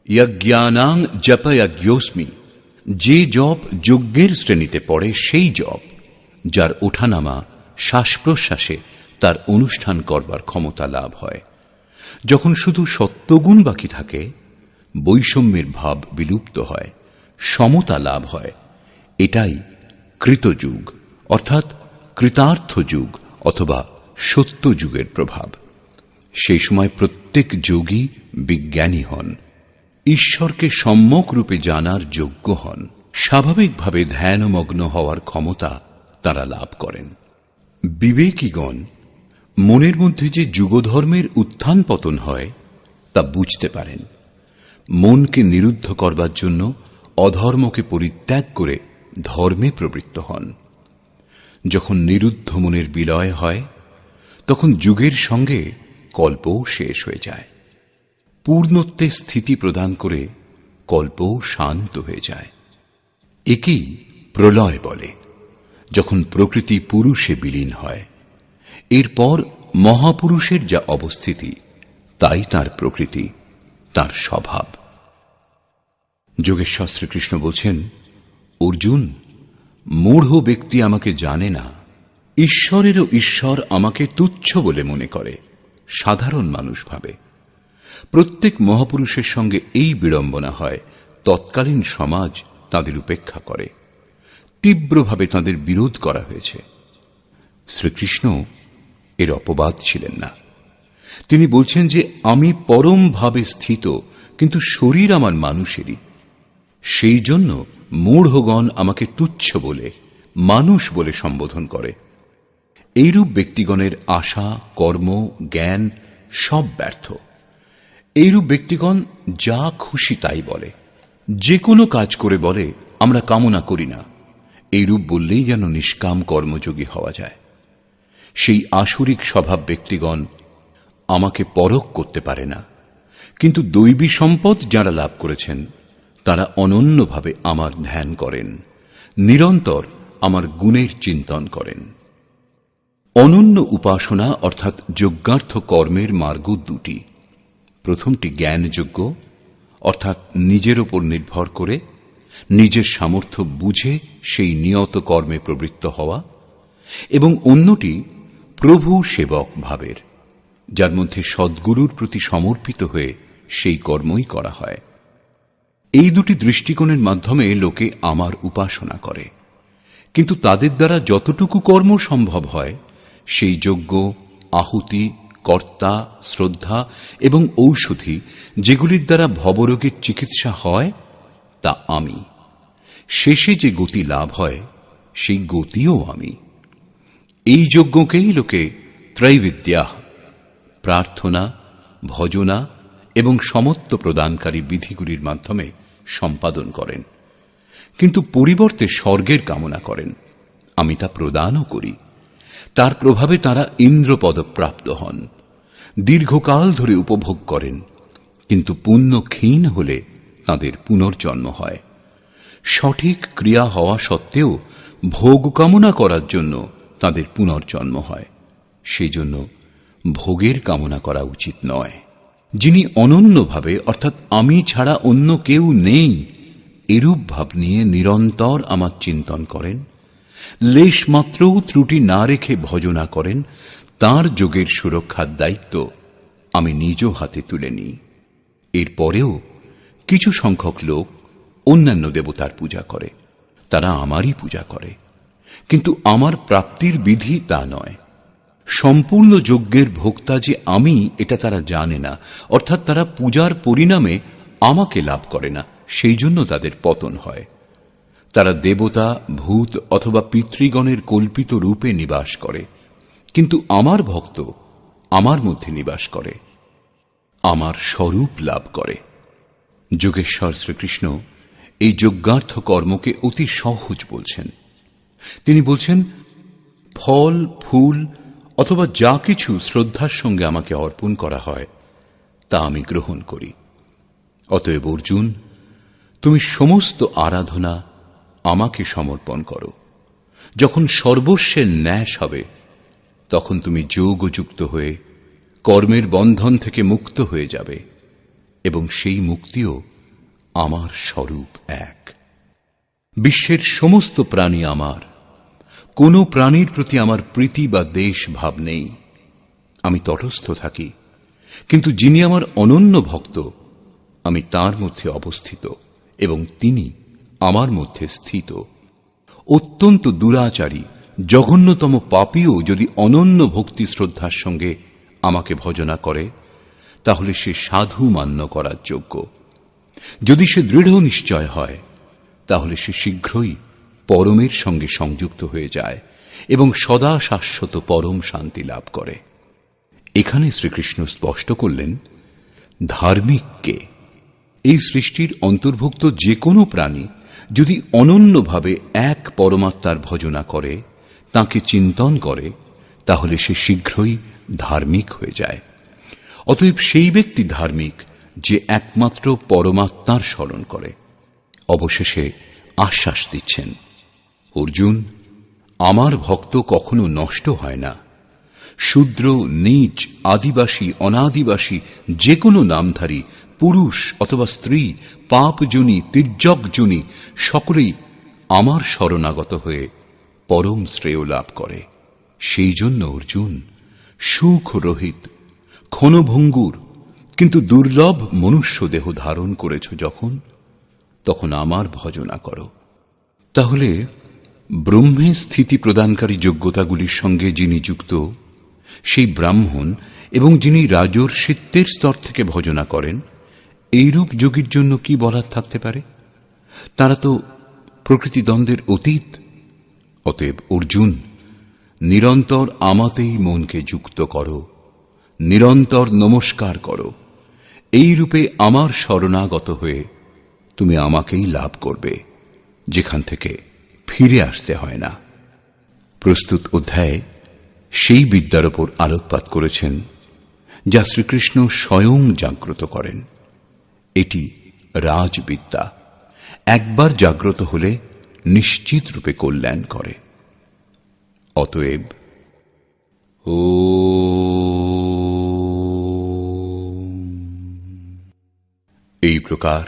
A: যজ্ঞানাং জপযজ্ঞোস্মি, যে জপ যজ্ঞের শ্রেণীতে পড়ে সেই জপ, যার ওঠানামা শ্বাস প্রশ্বাসে তার অনুষ্ঠান করবার ক্ষমতা লাভ হয়। যখন শুধু সত্যগুণ বাকি থাকে, বৈষম্যের ভাব বিলুপ্ত হয়, সমতা লাভ হয়। এটাই কৃতযুগ অর্থাৎ কৃতার্থ যুগ অথবা সত্য যুগের প্রভাব। সেই সময় প্রত্যেক যোগী বিজ্ঞানী হন, ঈশ্বরকে সম্যক রূপে জানার যোগ্য হন, স্বাভাবিকভাবে ধ্যানমগ্ন হওয়ার ক্ষমতা তারা লাভ করেন। বিবেকীগণ মনের মধ্যে যে যুগধর্মের উত্থান পতন হয় তা বুঝতে পারেন। মনকে নিরুদ্ধ করবার জন্য অধর্মকে পরিত্যাগ করে ধর্মে প্রবৃত্ত হন। যখন নিরুদ্ধ মনের বিলয় হয়, তখন যুগের সঙ্গে কল্পও শেষ হয়ে যায়। পূর্ণত্বে স্থিতি প্রদান করে কল্পও শান্ত হয়ে যায়। একেই প্রলয় বলে, যখন প্রকৃতি পুরুষে বিলীন হয়। এরপর মহাপুরুষের যা অবস্থিতি, তাই তার প্রকৃতি, তার স্বভাব। যোগেশ্বর শ্রীকৃষ্ণ বলছেন, অর্জুন, মূঢ় ব্যক্তি আমাকে জানে না, ঈশ্বরেরও ঈশ্বর আমাকে তুচ্ছ বলে মনে করে, সাধারণ মানুষ ভাবে। প্রত্যেক মহাপুরুষের সঙ্গে এই বিড়ম্বনা হয়, তৎকালীন সমাজ তাদের উপেক্ষা করে, তীব্রভাবে তাদের বিরোধ করা হয়েছে। শ্রীকৃষ্ণ এর অপবাদ ছিলেন না। তিনি বলছেন যে আমি পরম ভাবে স্থিত, কিন্তু শরীর আমার মানুষেরই। সেই জন্য মূঢ়গণ আমাকে তুচ্ছ বলে, মানুষ বলে সম্বোধন করে। এইরূপ ব্যক্তিগণের আশা, কর্ম, জ্ঞান সব ব্যর্থ। এইরূপ ব্যক্তিগণ যা খুশি তাই বলে, যে কোনো কাজ করে বলে আমরা কামনা করি না। এইরূপ বললেই যেন নিষ্কাম কর্মযোগী হওয়া যায়। সেই আসুরিক স্বভাব ব্যক্তিগণ আমাকে পরখ করতে পারে না, কিন্তু দৈবী সম্পদ যাঁরা লাভ করেছেন তারা অনন্যভাবে আমার ধ্যান করেন, নিরন্তর আমার গুণের চিন্তন করেন। অনন্য উপাসনা অর্থাৎ যজ্ঞার্থ কর্মের মার্গ দুটি। প্রথমটি জ্ঞানযজ্ঞ, অর্থাৎ নিজের ওপর নির্ভর করে নিজের সামর্থ্য বুঝে সেই নিয়ত কর্মে প্রবৃত্ত হওয়া, এবং অন্যটি প্রভু সেবক ভাবের, যার মধ্যে সদ্গুরুর প্রতি সমর্পিত হয়ে সেই কর্মই করা হয়। এই দুটি দৃষ্টিকোণের মাধ্যমে লোকে আমার উপাসনা করে, কিন্তু তাদের দ্বারা যতটুকু কর্ম সম্ভব হয় সেই যজ্ঞ, আহুতি, কর্তা, শ্রদ্ধা এবং ঔষধি, যেগুলির দ্বারা ভবরোগের চিকিৎসা হয়, তা আমি। শেষে যে গতি লাভ হয় সেই গতিও আমি। এই যজ্ঞকেই লোকে ত্রৈবিদ্যা, প্রার্থনা, ভজনা এবং সমত্ব প্রদানকারী বিধিগুলির মাধ্যমে সম্পাদন করেন, কিন্তু পরিবর্তে স্বর্গের কামনা করেন। আমি তা প্রদানও করি। তার প্রভাবে তারা ইন্দ্রপদ প্রাপ্ত হন, দীর্ঘকাল ধরে উপভোগ করেন, কিন্তু পুণ্য ক্ষীণ হলে তাদের পুনর্জন্ম হয়। সঠিক ক্রিয়া হওয়া সত্ত্বেও ভোগ কামনা করার জন্য তাদের পুনর্জন্ম হয়। সেই জন্য ভোগের কামনা করা উচিত নয়। যিনি অনন্যভাবে অর্থাৎ আমি ছাড়া অন্য কেউ নেই এরূপ ভাব নিয়ে নিরন্তর আমার চিন্তন করেন, লেশ মাত্রও ত্রুটি না রেখে ভজনা করেন, তাঁর যোগের সুরক্ষার দায়িত্ব আমি নিজ হাতে তুলে নিই। এরপরেও কিছু সংখ্যক লোক অন্যান্য দেবতার পূজা করে, তারা আমারই পূজা করে, কিন্তু আমার প্রাপ্তির বিধি তা নয়। সম্পূর্ণ যজ্ঞের ভোক্তা যে আমি, এটা তারা জানে না, অর্থাৎ তারা পূজার পরিণামে আমাকে লাভ করে না, সেই জন্য তাদের পতন হয়। তারা দেবতা, ভূত অথবা পিতৃগণের কল্পিত রূপে নিবাস করে, কিন্তু আমার ভক্ত আমার মধ্যে নিবাস করে, আমার স্বরূপ লাভ করে। যোগেশ্বর শ্রীকৃষ্ণ এই যজ্ঞার্থ কর্মকে অতি সহজ বলছেন। তিনি বলছেন, ফল, ফুল অথবা যা কিছু শ্রদ্ধার সঙ্গে আমাকে অর্পণ করা হয় তা আমি গ্রহণ করি। অতএব অর্জুন, তুমি সমস্ত আরাধনা আমাকে সমর্পণ করো। যখন সর্বস্বের ন্যাস হবে, তখন তুমি যোগযুক্ত হয়ে কর্মের বন্ধন থেকে মুক্ত হয়ে যাবে, এবং সেই মুক্তিও আমার স্বরূপ এক। বিশ্বের সমস্ত প্রাণী আমার, কোনো প্রাণীর প্রতি আমার প্রীতি বা দেশ ভাব নেই। আমি তটস্থ থাকি, কিন্তু যিনি আমার অনন্য ভক্ত, আমি তার মধ্যে অবস্থিত এবং তিনি আমার মধ্যে স্থিত। অত্যন্ত দুরাচারী, জঘন্যতম পাপীও যদি অনন্য ভক্তি শ্রদ্ধার সঙ্গে আমাকে ভজনা করে, তাহলে সে সাধু মান্য করার যোগ্য। যদি সে দৃঢ় নিশ্চয় হয়, তাহলে সে শীঘ্রই পরমের সঙ্গে সংযুক্ত হয়ে যায় এবং সদা শাশ্বত পরম শান্তি লাভ করে। এখানে শ্রীকৃষ্ণ স্পষ্ট করলেন, ধার্মিককে, এই সৃষ্টির অন্তর্ভুক্ত যে কোনো প্রাণী যদি অনন্যভাবে এক পরমাত্মার ভজনা করে, তাকে চিন্তন করে, তাহলে সে শীঘ্রই ধার্মিক হয়ে যায়। অতএব সেই ব্যক্তি ধার্মিক যে একমাত্র পরমাত্মার স্মরণ করে। অবশেষে আশ্বাস দিচ্ছেন, অর্জুন, আমার ভক্ত কখনো নষ্ট হয় না। শূদ্র, নীচ, আদিবাসী, অনাদিবাসী, যে কোনো নামধারী, পুরুষ অথবা স্ত্রী, পাপজনী, তির্যকজনী, সকলেই আমার শরণাগত হয়ে পরম শ্রেয় লাভ করে। সেই জন্য অর্জুন, সুখ রহিত, ক্ষণভঙ্গুর কিন্তু দুর্লভ মনুষ্য দেহ ধারণ করেছ যখন, তখন আমার ভজনা করো। তাহলে ব্রহ্মে স্থিতি প্রদানকারী যোগ্যতাগুলির সঙ্গে যিনি যুক্ত, সেই ব্রাহ্মণ, এবং যিনি রাজর্ষিত্বের স্তর থেকে ভজনা করেন, এইরূপ যোগীর জন্য কি বলার থাকতে পারে? তারা তো প্রকৃতি দ্বন্দ্বের অতীত। অতএব অর্জুন, নিরন্তর আমাতেই মনকে যুক্ত করো, নিরন্তর নমস্কার করো। এই রূপে আমার শরণাগত হয়ে তুমি আমাকেই লাভ করবে, যেখান থেকে ফিরে আসতে হয় না। প্রস্তুত অধ্যায়ে সেই বিদ্যার উপর আলোকপাত করেছেন যা শ্রীকৃষ্ণ স্বয়ং জাগ্রত করেন। এটি রাজবিদ্যা, একবার জাগ্রত হলে নিশ্চিত রূপে কল্যাণ করে। অতএব এই প্রকার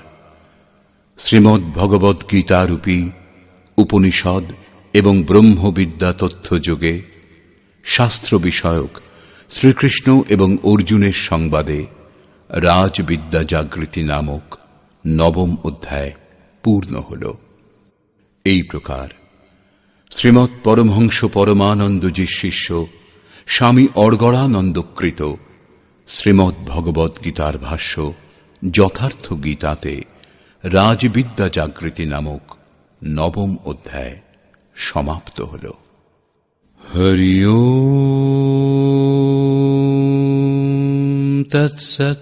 A: শ্রীমদ্ ভগবদ গীতা রূপী উপনিষদ এবং ব্রহ্মবিদ্যা তথ্য যোগে শাস্ত্র বিষয়ক শ্রীকৃষ্ণ এবং অর্জুনের সংবাদে রাজবিদ্যা জাগৃতি নামক নবম অধ্যায় পূর্ণ হল। এই প্রকার শ্রীমৎ পরমহংস পরমানন্দজির শিষ্য স্বামী অর্গড়ানন্দকৃত শ্রীমদ্ ভগবদ গীতার ভাষ্য যথার্থ গীতাতে রাজবিদ্যা জাগৃতি নামক নবম অধ্যায় সমাপ্ত হল। হরি ওম তৎসৎ।